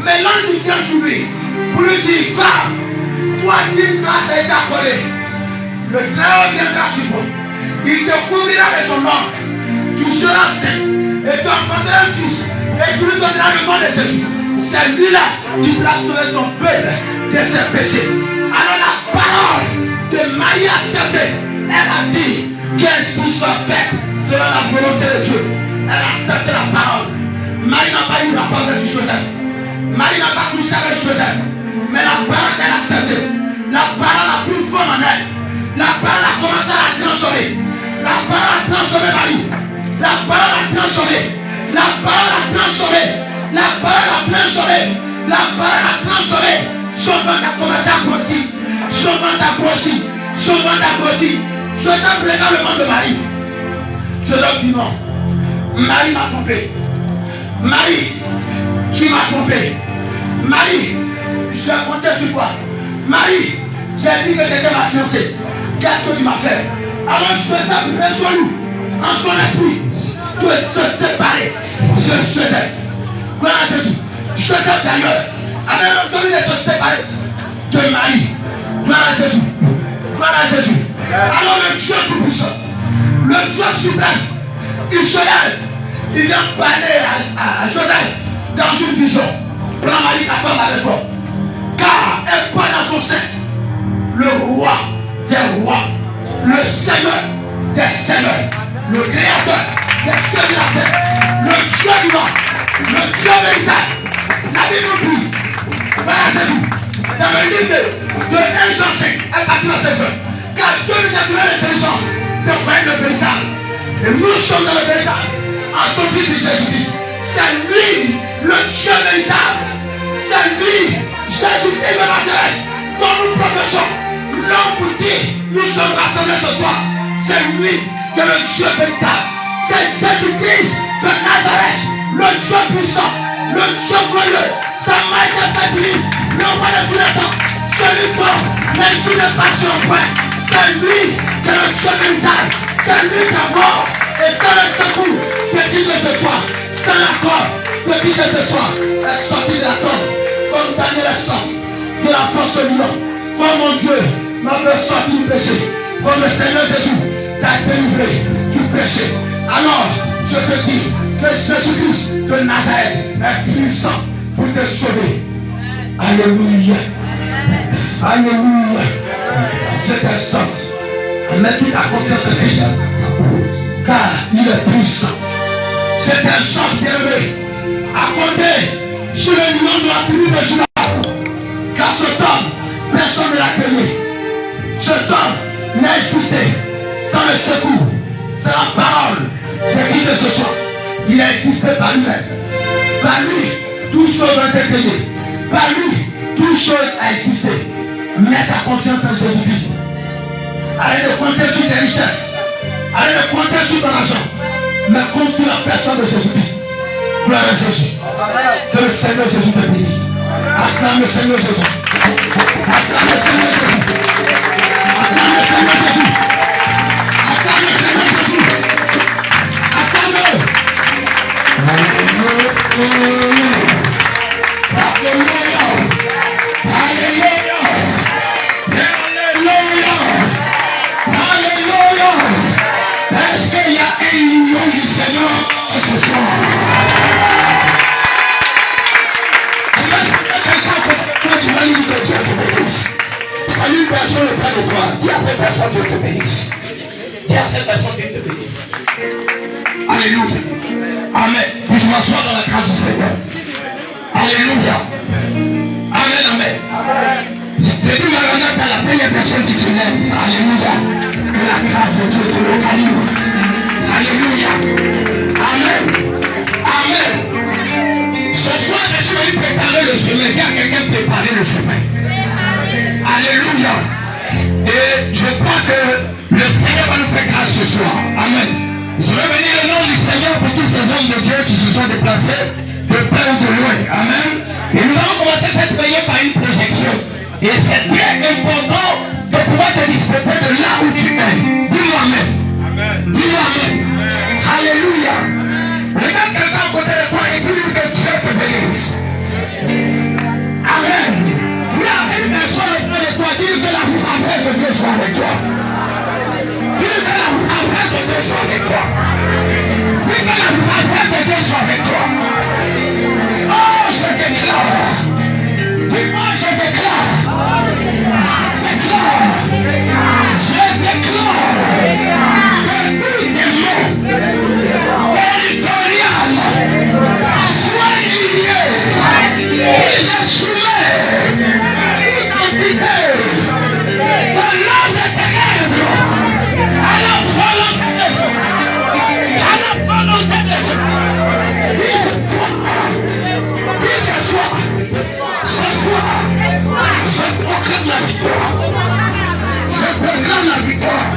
Mais l'ange vient sur lui pour lui dire, va, toi qui une grâce a été accordée. Le Très-Haut viendra sur toi. Il te couvrira de son ombre. Tu seras saint. Et tu enfanteras un fils. Et tu lui donneras le nom de Jésus. C'est lui-là qui pourra sauver son peuple de ses péchés. Alors la parole de Marie acceptée, elle a dit qu'elle soit faite selon la volonté de Dieu. Elle a accepté la parole. Marie n'a pas eu rapport avec Joseph. Marie n'a pas couché avec Joseph. Mais la parole qu'elle a acceptée, la parole a pris forme en elle. La parole a commencé à la transformer. La parole a transformé Marie. La parole a transformé. La parole a transformé. La parole a transformé. La parole a transformé. Son ventre a commencé à grossir. Son ventre a grossi. Son ventre a grossi. Joseph regarde le monde de Marie. Joseph dit non. Marie m'a trompé. Marie, tu m'as trompé. Marie, je comptais sur toi. Marie, j'ai dit que tu étais ma fiancée. Qu'est-ce que tu m'as fait? Alors Joseph résolu en son esprit de se séparer de Joseph. Gloire à Jésus. Joseph d'ailleurs avait résolu de se séparer de Marie. Gloire à Jésus. Gloire à Jésus. Alors le Dieu tout-puissant, le Dieu suprême, il se lève, il vient parler à Joseph dans une vision. Prends Marie ta femme avec toi. Car elle porte dans son sein le roi des rois, le Seigneur des seigneurs, le Créateur des cieux de la terre, le Dieu vivant, le Dieu véritable. La Bible dit, voilà Jésus, dans le livre de 1 Jean 5, à partir de 16 heures, car Dieu nous a donné l'intelligence de connaître le véritable. Et nous sommes dans le véritable, en son Fils Jésus-Christ. C'est lui, le Dieu véritable. C'est lui, Jésus-Christ de Nazareth, dont nous professons. L'homme pour qui nous sommes rassemblés ce soir, c'est lui qui est le Dieu véritable. C'est Jésus-Christ de Nazareth, le Dieu puissant, le Dieu glorieux, sa majesté divine, le roi de tous les temps, celui dont les jours ne passent au point. C'est lui qui est le Dieu véritable, c'est lui qui est mort, et c'est le secours de qui que ce soit, c'est l'accord de qui que ce soit, est sorti de la tombe, comme Daniel est sorti de la force du lion. Comme mon Dieu m'a fait sortir du péché, comme le Seigneur Jésus t'a délivré du péché. Alors, je te dis que Jésus-Christ de Nazareth est puissant pour te sauver. Alléluia. Alléluia. Je t'exhorte à mettre toute ta confiance en Christ, car il est puissant. Je t'exhorte, bien-aimé, à compter sur le nom de la tribu de Juda, car cet homme, personne ne l'a connu. Cet homme n'a existé sans le secours, sans la parole de qui que ce soit. Il a existé par lui-même. Par lui, toutes choses ont été créées. Par lui, toutes choses ont existé. Mets ta confiance en Jésus-Christ. Arrête de compter sur tes richesses. Arrête de compter sur ton argent. Mais compte sur la personne de Jésus-Christ. Gloire à Jésus. Que le Seigneur Jésus te bénisse. Acclame le Seigneur Jésus. Acclame le Seigneur Jésus. Acclame le Seigneur Jésus. Acclame le Seigneur Jésus. Acclame-le. Alléluia. Alléluia. Alléluia. Alléluia. Est-ce qu'il y a un million du Seigneur ce soir? Quand tu vas lui dire que Dieu te bénisse, salut personne auprès de toi. Dis à cette personne Dieu te bénisse. Dis à cette personne qui te bénisse. Alléluia. Amen. Que je m'assois dans la grâce du Seigneur. Alléluia. Amen, amen. Je dis Maranatha à la première personne qui se lève. Alléluia. Que la grâce de Dieu te localise. Alléluia. Amen. Amen. Ce soir, je suis venu préparer le chemin. Il y a quelqu'un préparer le chemin. Alléluia. Et je crois que le Seigneur va nous faire grâce ce soir. Amen. Je vais bénir le nom du Seigneur pour tous ces hommes de Dieu qui se sont déplacés de près ou de loin. Amen. Et nous allons commencer cette prière par une projection. Et c'est très important de pouvoir te disposer de là où tu es. Dis-moi Amen. Dis-moi Amen. Alléluia. Regarde quelqu'un à côté de toi et dis-lui que Dieu te bénisse. Amen. Viens une personne auprès de toi, dis-lui que la faveur de Dieu soit avec toi. Dis-lui que la faveur de Dieu soit avec toi. Dis-lui que la faveur de Dieu soit avec toi. Oh, je déclare. Dis-moi, je déclare. Je déclare que tout démon territorial soit lié. Il est soumis. Identité de l'homme des ténèbres à la volonté de Dieu. À la volonté de Dieu. Je proclame la victoire. Je proclame la victoire.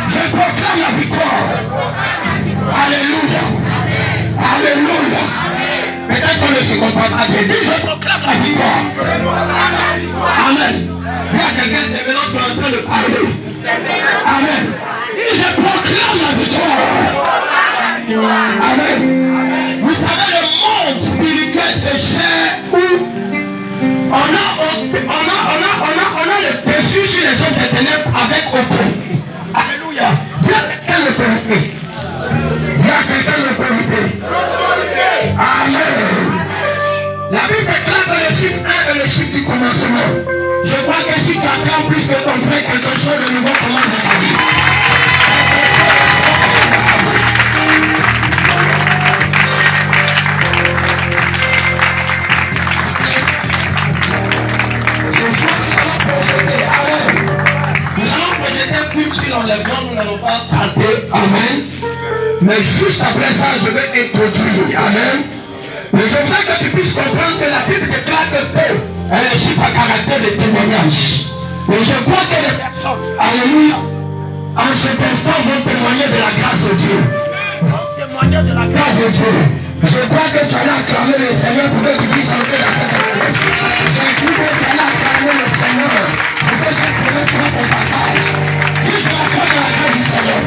Je proclame la victoire. Alléluia. Alléluia. Peut-être qu'on ne se comprend pas. J'ai dit, je proclame la victoire. Amen. Il y a quelqu'un, c'est maintenant tu es en train de parler. Amen. Je proclame la victoire. Amen. Vous savez, le monde spirituel se cherche où on a le dessus sur les hommes des ténèbres avec autorité. Alléluia. Dis à quelqu'un l'autorité. Dis à quelqu'un l'autorité. Amen. La Bible déclare dans le chiffre 1 et le chiffre du commencement. Je crois que si tu apprends plus que ton frère, quelque chose de nouveau commence dans ta vie. L'enlèvement, nous n'allons pas tenter. Amen. Mais juste après ça, je vais introduire. Amen. Mais je voudrais que tu puisses comprendre que la Bible déclare que Paul est un chiffre à caractère de témoignage. Et je crois que les personnes, alléluia, en cet instant vont témoigner de la grâce de Dieu. Vont témoigner de la grâce de Dieu. Je crois que tu allais acclamer le Seigneur pour que tu puisses entrer dans cette promesse. J'ai cru que tu allais acclamer le Seigneur pour que cette promesse soit ton partage. Je m'assois dans la grâce du Seigneur.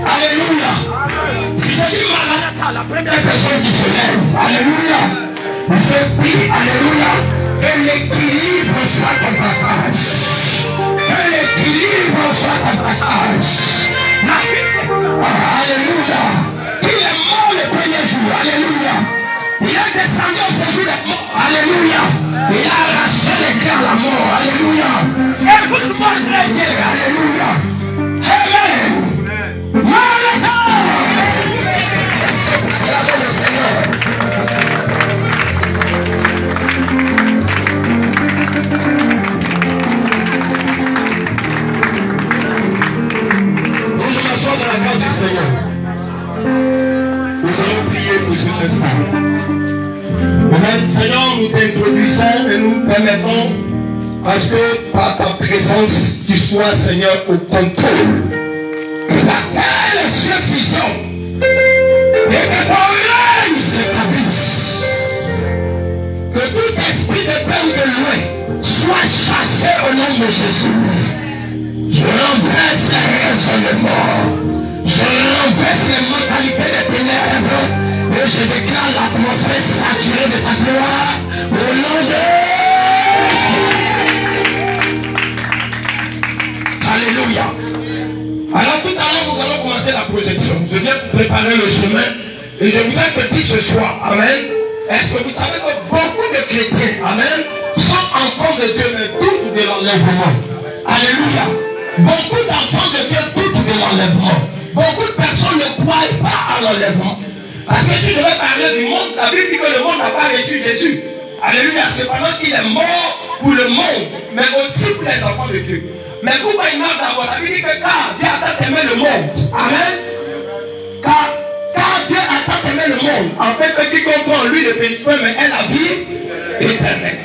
Alléluia. Si je dis Maranatha, la première personne qui se lève, alléluia, je prie, alléluia, que l'équilibre soit ton partage. Que l'équilibre soit ton partage. Alléluia. Il est mort le premier jour, alléluia. Il est descendu au séjour des morts, alléluia. Il a arraché les cœurs à la mort, alléluia. Écoute-moi très bien, alléluia. Amen. Maranatha. Acclamez le Seigneur. Nous je m'assois dans la grâce du Seigneur. Nous allons prier pour cet instant. Amen. Seigneur, nous t'introduisons et nous permettons, parce que par ta présence, tu sois, Seigneur, au contrôle. Que la terre et les cieux fusionnent. Et que ton règne s'établisse. Que tout esprit de paix ou de loin soit chassé au nom de Jésus. Je renverse les raisonnements. Je renverse les mentalités des ténèbres. Et je déclare l'atmosphère saturée de ta gloire. Au nom de Jésus. Alléluia. Alors tout à l'heure, nous allons commencer la projection. Je viens préparer le chemin. Et je voudrais te dire ce soir, amen. Est-ce que vous savez que beaucoup de chrétiens, amen, sont enfants de Dieu, mais doutent de l'enlèvement. Alléluia. Beaucoup d'enfants de Dieu doutent de l'enlèvement. Beaucoup de personnes ne croient pas à l'enlèvement. Parce que si je vais parler du monde, la Bible dit que le monde n'a pas reçu Jésus. Alléluia, cependant qu'il est mort pour le monde, mais aussi pour les enfants de Dieu. Mais pourquoi il meurt d'abord? La Bible dit que car Dieu a tant aimé le monde. Amen. Car Dieu a tant aimé le monde. En fait, que quiconque en lui ne périsse pas, mais est la vie éternelle.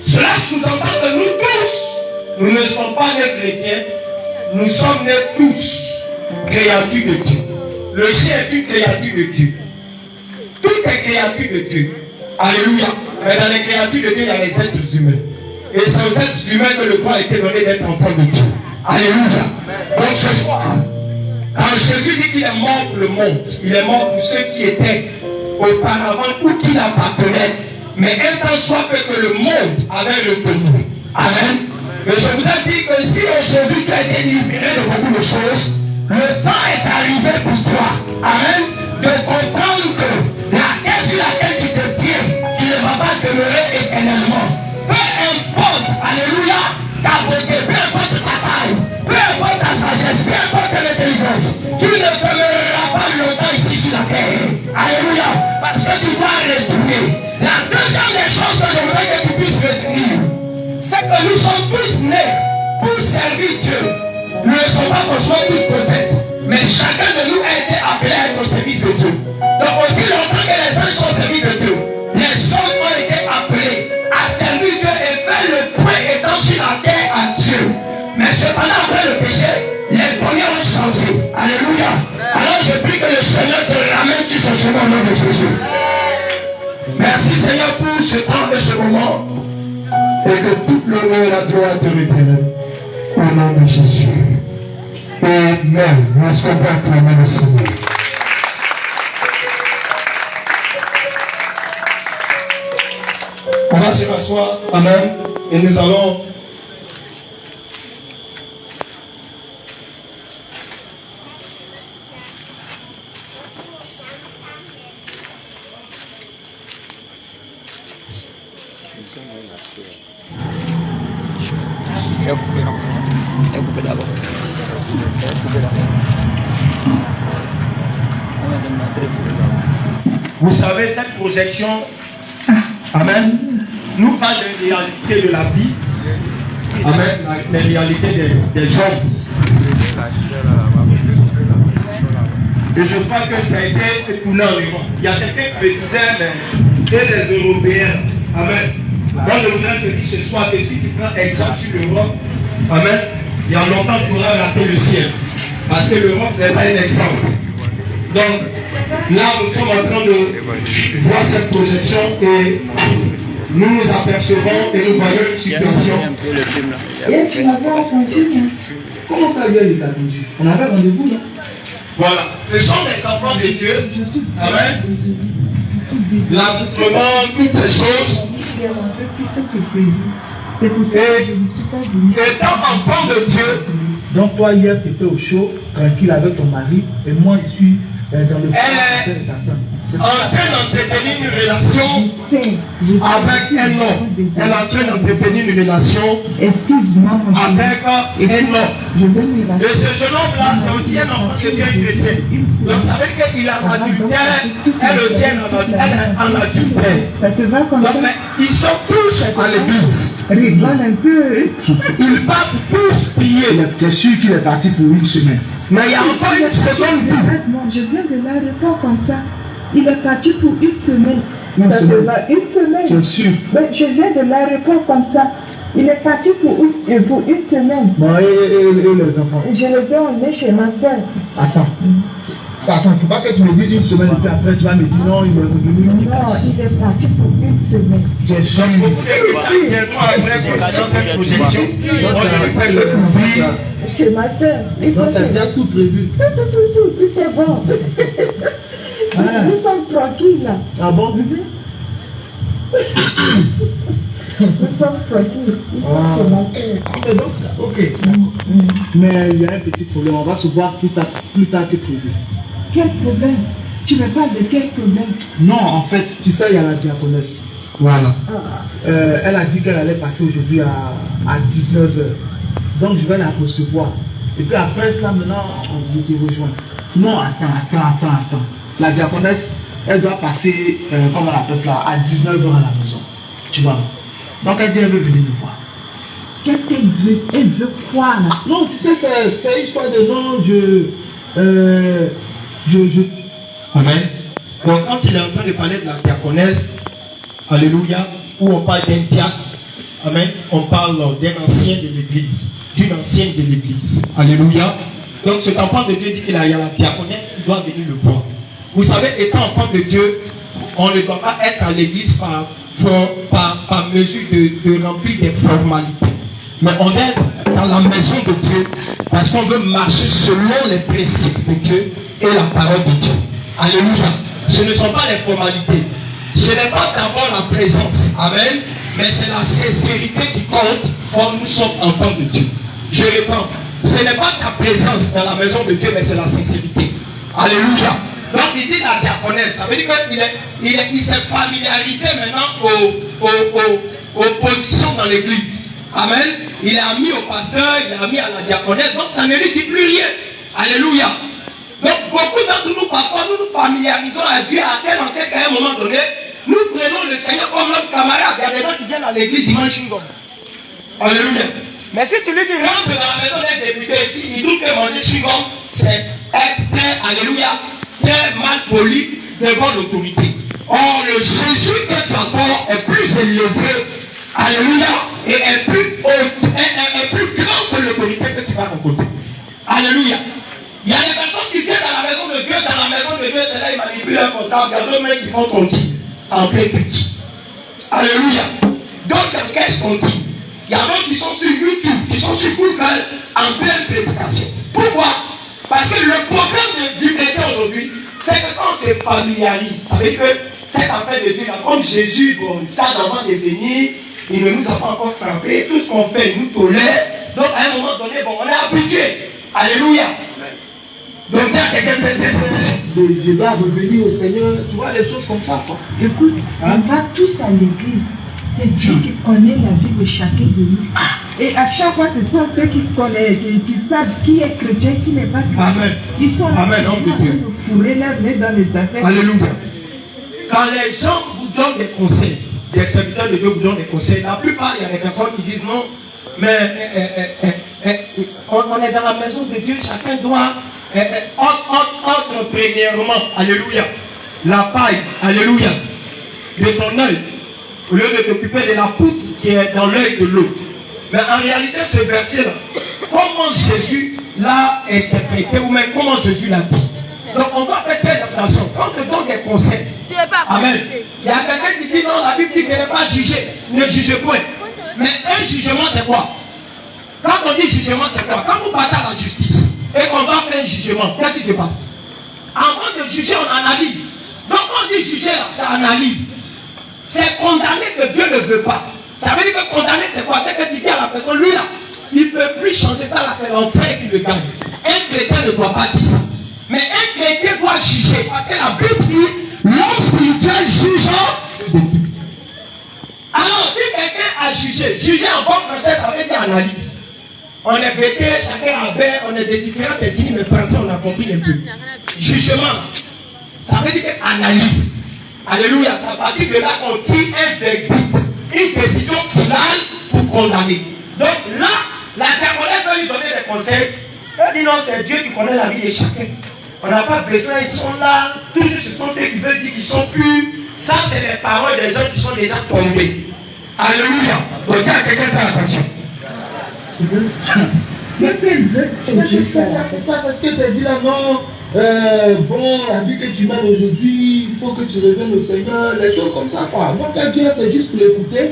Cela sous-entend que nous tous, nous ne sommes pas nés chrétiens, nous sommes nés tous créatures de Dieu. Le chien est une créature de Dieu. Tout est créature de Dieu. Alléluia. Mais dans les créatures de Dieu, il y a les êtres humains. Et c'est aux êtres humains que le droit a été donné d'être enfant de Dieu. Alléluia. Donc ce soir, quand Jésus dit qu'il est mort pour le monde, il est mort pour ceux qui étaient auparavant ou qui l'appartenaient. Mais étant soit que le monde avait reconnu. Amen. Et je voudrais dire que si aujourd'hui tu as été libéré de beaucoup de choses, le temps est arrivé pour toi. Amen. De comprendre que la terre sur laquelle tu te tiens, tu ne vas pas demeurer éternellement. Peu importe, alléluia, ta beauté, peu importe ta taille, peu importe ta sagesse, peu importe ton intelligence, tu ne demeureras pas longtemps ici sur la terre. Alléluia, parce que tu vas retourner. La deuxième des choses que j'aimerais que tu puisses retenir, c'est que nous sommes tous nés pour servir Dieu. Nous ne sommes pas forcément tous prophètes, mais chacun de nous a été appelé à être au service de Dieu. Donc aussi longtemps que les uns sont au service de Dieu, les hommes ont été appelés à servir Dieu et faire le point étant sur la terre à Dieu. Mais cependant après le péché, les premiers ont changé. Alléluia. Alors je prie que le Seigneur te ramène sur son chemin au nom de Jésus. Merci Seigneur pour ce temps et ce moment. Et que toute l'honneur et la gloire te reviennent. Au nom de Jésus. Amen. Est-ce qu'on peut acclamer le Seigneur? On va se rasseoir. Amen. Et nous allons vous savez, cette projection, amen, nous parle des réalités de la vie, amen, les réalités des hommes. Et je crois que ça a été écoulé en Iran. Il y a quelqu'un qui me disait, mais les Européens, amen. Moi je voudrais te dire ce soir que si tu prends exemple sur l'Europe, amen, il y a longtemps tu auras raté le ciel. Parce que l'Europe n'est pas un exemple. Donc, là, nous sommes en train de voir cette projection et nous nous apercevons et nous voyons une situation. Et tu m'avais attendu. Comment ça vient, il t'a attendu? On avait rendez-vous là. Voilà, ce sont les enfants de Dieu. Amen. L'accoutrement, toutes ces choses. Et étant enfant de Dieu. Donc toi hier tu étais au chaud, tranquille avec ton mari, et moi je suis dans le Elle est en train d'entretenir une relation avec un homme. Elle est en train d'entretenir une relation avec un homme. Et ce jeune homme-là, c'est aussi un enfant de Dieu chrétien. Donc ça veut dire qu'il est en adultère, elle aussi elle est en adultère. Donc mais ils sont tous à l'église. Rigole un peu. Ils partent tous prier. C'est sûr qu'il est parti pour une semaine. Mais il y a encore une seconde vie. Je viens de l'aéroport comme ça. Il est parti pour une semaine. Une semaine. Une semaine. Je suis sûr. Mais je viens de l'aéroport comme ça. Il est parti pour une semaine. Bon, et les enfants? Je les ai emmenés chez ma soeur. Attends. Attends, il ne faut pas que tu me dises une semaine et puis après tu vas me dire non, il est revenu. Non, il est parti pour une semaine. Tu es sûr? Chez ma soeur. Donc tu as déjà tout prévu. Tout est bon. Nous sommes tranquilles là. Ah bon? Nous sommes tranquilles. Nous sommes chez ma soeur. Ok. Mais il y a un petit problème. On va se voir plus tard que prévu. Quel problème? Tu me parles de quel problème? Non, en fait, tu sais, il y a la diaconesse. Voilà. Elle a dit qu'elle allait passer aujourd'hui à 19h. Donc je vais la recevoir. Et puis après ça, maintenant, je te rejoins. Non, attends. La diaconesse, elle doit passer, comment on appelle cela, à 19h à la maison. Tu vois. Donc elle dit, elle veut venir nous voir. Qu'est-ce qu'elle veut? Elle veut quoi là? Non, tu sais, c'est histoire de non, Amen. Donc quand il est en train de parler de la diaconesse, alléluia, où on parle d'un diacre, amen, on parle d'un ancien de l'église, d'une ancienne de l'église. Alléluia. Donc cet enfant de Dieu dit qu'il y a la diaconesse qui doit venir le voir. Vous savez, étant enfant de Dieu, on ne doit pas être à l'église par mesure de remplir des formalités. Mais on est dans la maison de Dieu parce qu'on veut marcher selon les principes de Dieu et la parole de Dieu. Alléluia. Ce ne sont pas les formalités. Ce n'est pas d'abord la présence. Amen. Mais c'est la sincérité qui compte quand nous sommes enfants de Dieu. Je réponds. Ce n'est pas ta présence dans la maison de Dieu, mais c'est la sincérité. Alléluia. Donc il dit la diaconesse. Ça veut dire qu'il s'est familiarisé maintenant aux positions dans l'église. Amen. Il est ami au pasteur, il est ami à la diaconesse. Donc ça ne lui dit plus rien. Alléluia. Donc beaucoup d'entre nous, parfois, nous nous familiarisons à Dieu à tel enseigne qu'à un moment donné, nous prenons le Seigneur comme notre camarade. Il y a des gens qui viennent à l'église, ils mangent chewing-gum. Alléluia. Mais si tu lui dis rentre dans la maison d'un député ici, il trouve que manger chewing-gum, c'est être très, alléluia, très mal poli devant l'autorité. Or, le Jésus que tu adores est plus élevé, alléluia, et est plus grand que l'autorité que tu vas rencontrer. Alléluia. Il y a des personnes qui viennent dans la maison de Dieu, c'est là ils manipulent un comptable, il y a d'autres mecs qui font comptis en plein but. Alléluia. D'autres en caisse comptis. Il y a d'autres qui sont sur YouTube, qui sont sur Google en pleine prédication. Pourquoi? Parce que le problème du chrétien aujourd'hui, c'est que quand on se familiarise, ça veut dire que cette affaire de Dieu, comme Jésus, bon, tas d'avant de venir, il ne nous a pas encore frappé, tout ce qu'on fait, il nous tolère. Donc à un moment donné, bon, on est habitué. Alléluia. Donc il y a quelqu'un de je dois revenir au Seigneur, tu vois, des choses comme ça. Quoi. Écoute, on va tous à l'église. C'est Dieu qui connaît la vie de chacun de nous. Et à chaque fois, ce sont ceux qui connaissent, qui savent qui est chrétien, qui n'est pas chrétien. Amen. Ils sont là, Amen. ils sont fourrés là, dans les affaires. Alléluia. Quand les gens vous donnent des conseils, des serviteurs de Dieu vous donnent des conseils, la plupart, il y a des personnes qui disent non, mais on est dans la maison de Dieu, chacun doit premièrement, alléluia, la paille, alléluia, de ton œil, au lieu de t'occuper de la poutre qui est dans l'œil de l'autre. Mais en réalité, ce verset-là, comment Jésus l'a interprété, ou même comment Jésus l'a dit. Donc on doit faire très attention. Quand on te donne des conseils, amen. Il y a quelqu'un qui dit non, la Bible dit qu'il n'est pas jugé, ne jugez point. Mais un jugement, c'est quoi? Quand on dit jugement, c'est quoi? Quand vous partez à la justice et qu'on va faire un jugement, qu'est-ce qui se passe? Avant de juger, on analyse. Donc quand on dit juger, ça analyse. C'est condamner que Dieu ne veut pas. Ça veut dire que condamner, c'est quoi? C'est que tu dis à la personne, lui là, il ne peut plus changer ça, là, c'est l'enfer qui le gagne. Un chrétien ne doit pas dire ça. Mais un chrétien doit juger. Parce que la Bible dit, l'homme spirituel juge. Alors, si quelqu'un a jugé, juger en bon français, ça veut dire analyse. On est bêté, chacun avait, on est des différents ethnies, mais français, on a compris un peu. Jugement, ça veut dire analyse. Alléluia, ça veut dire que là, on tire un verdict, une décision finale pour condamner. Donc là, la diaconesse va lui donner des conseils. Elle dit non, c'est Dieu qui connaît la vie de chacun. On n'a pas besoin, ils sont là, toujours ce sont eux qui veulent dire qu'ils sont purs. Ça, c'est les paroles des gens qui sont déjà tombés. Alléluia. Donc il y a quelqu'un qui a attention. Qu'est-ce qu'elle veut? C'est ce que tu as dit là, non. Bon, la vie que tu mènes aujourd'hui, il faut que tu reviennes au Seigneur, les choses comme ça, quoi. Donc, la vie, c'est juste pour l'écouter.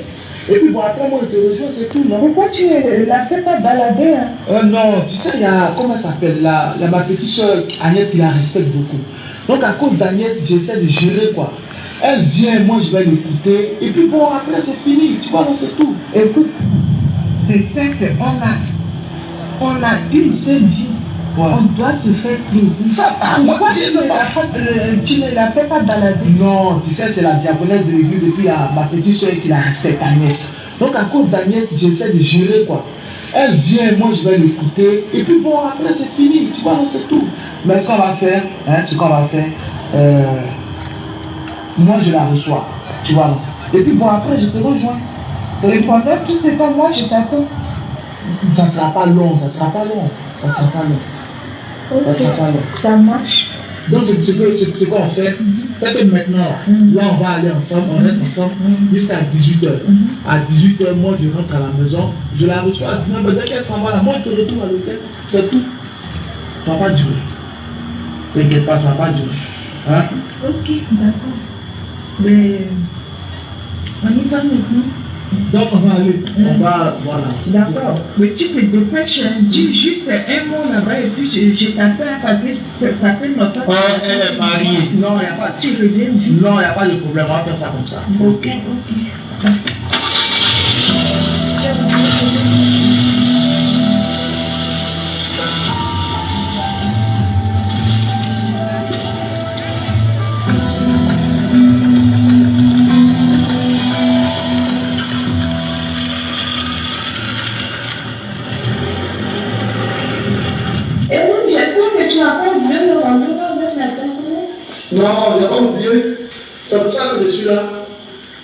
Et puis, bon, après, moi, je te rejoins, c'est tout, non? Pourquoi tu ne la fais pas balader, hein? Non, tu sais, il y a, comment ça s'appelle, ma petite soeur Agnès qui la respecte beaucoup. Donc, à cause d'Agnès, j'essaie de gérer, quoi. Elle vient, moi, je vais l'écouter. Et puis, bon, après, c'est fini, tu vois, non, c'est tout. Écoute, c'est simple, on a une seule vie. Ouais. On doit se faire plaisir. Ça va, pourquoi tu ne la fais pas balader? Non, tu sais, c'est la diaconesse de l'église et puis il y a ma petite soeur qui la respecte, Agnès. Donc à cause d'Agnès, j'essaie de gérer quoi. Elle vient, moi je vais l'écouter, et puis bon, après c'est fini, tu vois, c'est tout. Mais ce qu'on va faire, moi je la reçois, tu vois. Et puis bon, après je te rejoins. C'est le problème, tu sais pas, moi je t'attends. Ça ne sera pas long, ça ne sera pas long, ça ne sera pas long. Ok, Ça sera pas long. ça marche. Donc c'est quoi on fait? C'est que maintenant, là on va aller ensemble, on reste ensemble jusqu'à 18h. À 18h, moi je rentre à la maison, je la reçois à 19h, dès qu'elle s'en va là, moi je te retrouve à l'hôtel, c'est tout. Ça ne va pas durer. T'inquiète pas, ça ne va pas durer. Hein? Ok, d'accord. Mais on y va maintenant. Donc on va aller, on va, voilà. D'accord. Mais tu te dépêches, dis juste un mot là-bas et puis je t'appelle parce que ça fait longtemps. Elle est mariée. Non, il n'y a pas Tu reviens. Non, il n'y a pas de problème, on va faire ça comme ça. Ok. Non, j'ai pas oublié. C'est pour ça que je suis là.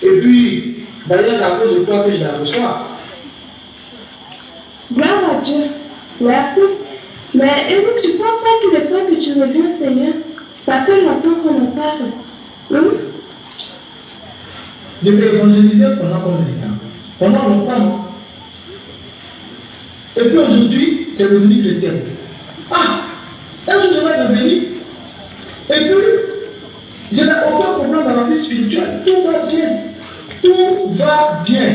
Et puis, d'ailleurs, c'est à cause de toi que je la reçois. Gloire à Dieu. Merci. Mais Eric, tu penses pas qu'il est temps que tu reviennes, Seigneur? Ça fait longtemps qu'on en parle. Je vais évangéliser pendant combien de temps? Pendant longtemps. Et puis aujourd'hui, tu es devenu chrétien. Ah! Est-ce que je vais devenir? Et puis, je n'ai aucun problème dans la vie spirituelle. Tout va bien. Tout va bien.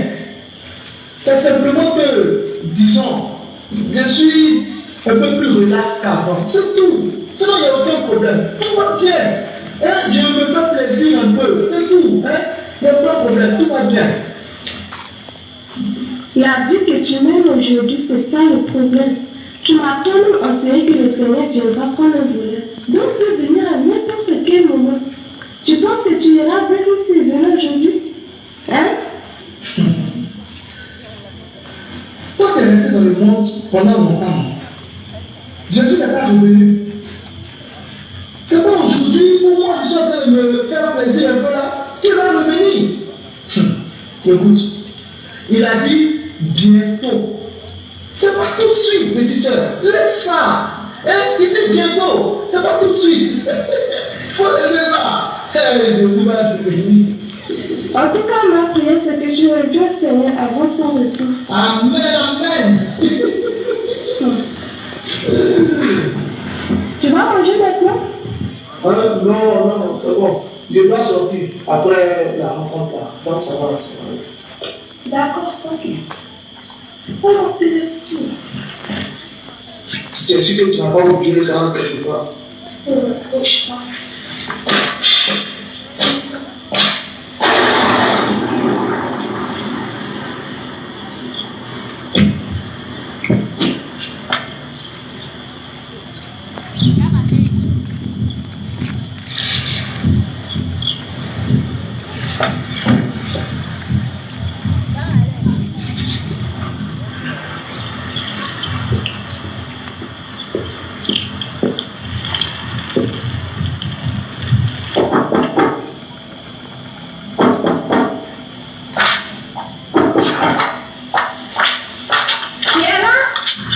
C'est simplement que, disons, je suis un peu plus relax qu'avant. C'est tout. Sinon, il n'y a aucun problème. Tout va bien. Hein? Je me fais plaisir un peu. C'est tout. Hein? Il n'y a aucun problème. Tout va bien. La vie que tu mènes aujourd'hui, c'est ça le problème. Tu m'as quand même enseigné que le Seigneur viendra prendre un volet. Donc, il peut venir à n'importe quel moment. Tu penses que tu iras vers lui s'il vient aujourd'hui? Hein? Toi, tu es resté dans le monde pendant longtemps. Jésus n'est pas revenu. C'est pas aujourd'hui, pour moi, je suis en train de me faire plaisir un peu là, qu'il va revenir. Écoute, il a dit bientôt. C'est pas tout de suite, petit soeur. Laisse ça. Hein? Il dit bientôt. C'est pas tout de suite. Faut laisser ça. Jésus va revenir. En tout cas, ma prière, c'est que je revienne au Seigneur avant son retour. Amen, amen. Tu vas manger maintenant? Non, c'est bon. Je dois sortir après la rencontre là. Donc ça va, ça va. D'accord, ok. Alors, téléphone. Si tu es sûr que tu n'as pas oublié ça, ne t'inquiète pas.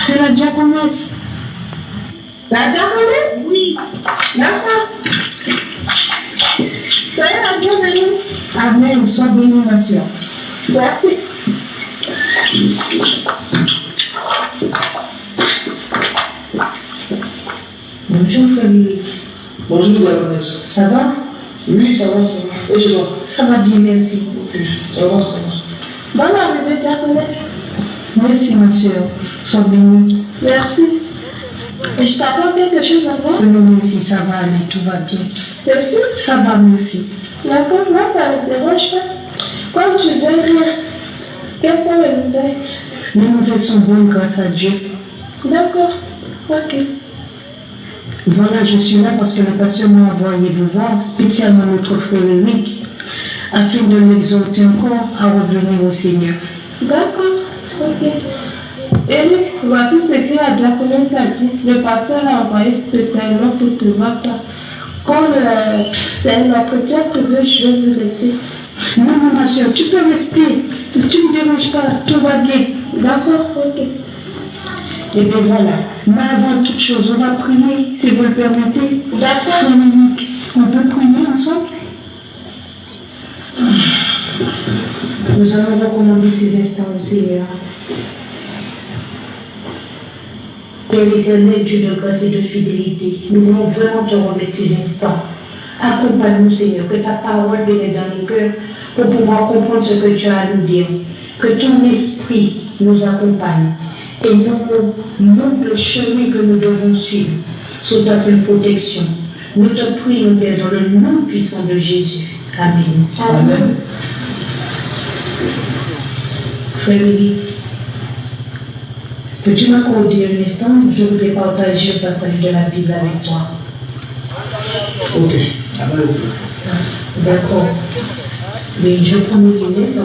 C'est la diaconesse. La diaconesse? Oui. D'accord. Soyez la bienvenue. Amen. Sois bénie, ma soeur. Merci. Bonjour, Frédéric. Bonjour, diaconesse. Ça va? Oui, ça va. Et je vois. Ça va bien, merci. Ça va. Bonne arrivée, diaconesse. Merci, ma soeur. Sois bénie. Merci. Et je t'apporte quelque chose avant? Non, merci, ça va aller, tout va bien. T'es sûr? Ça va, merci. D'accord, moi ça ne me dérange pas. Comme tu veux rien, quelles sont les nouvelles? Les nouvelles sont bonnes grâce à Dieu. D'accord, ok. Voilà, je suis là parce que le pasteur m'a envoyé vous voir, spécialement notre frère Eric, afin de l'exhorter encore à revenir au Seigneur. D'accord, ok. Eric, voici ce que la diaconesse a dit. Le pasteur l'a envoyé spécialement pour te voir, toi. Comme c'est un entretien privé, je vais vous laisser. Non, ma soeur, tu peux rester. Tu ne me déranges pas, tout va bien. D'accord, ok. Et bien voilà, mais avant toute chose, on va prier, si vous le permettez. D'accord. Dominique, on peut prier ensemble? Nous allons recommander ces instants au Seigneur. Père éternel, Dieu de grâce et de fidélité, nous voulons vraiment te remettre ces instants. Accompagne-nous, Seigneur, que ta parole vienne dans nos cœurs pour pouvoir comprendre ce que tu as à nous dire. Que ton esprit nous accompagne et nous montre le chemin que nous devons suivre sous ta sainte protection. Nous te prions, Père, dans le nom puissant de Jésus. Amen. Amen. Frère Élie, peux-tu m'accorder un instant? Je voudrais partager un passage de la Bible avec toi. Ok. D'accord. Mais je prends mes lunettes.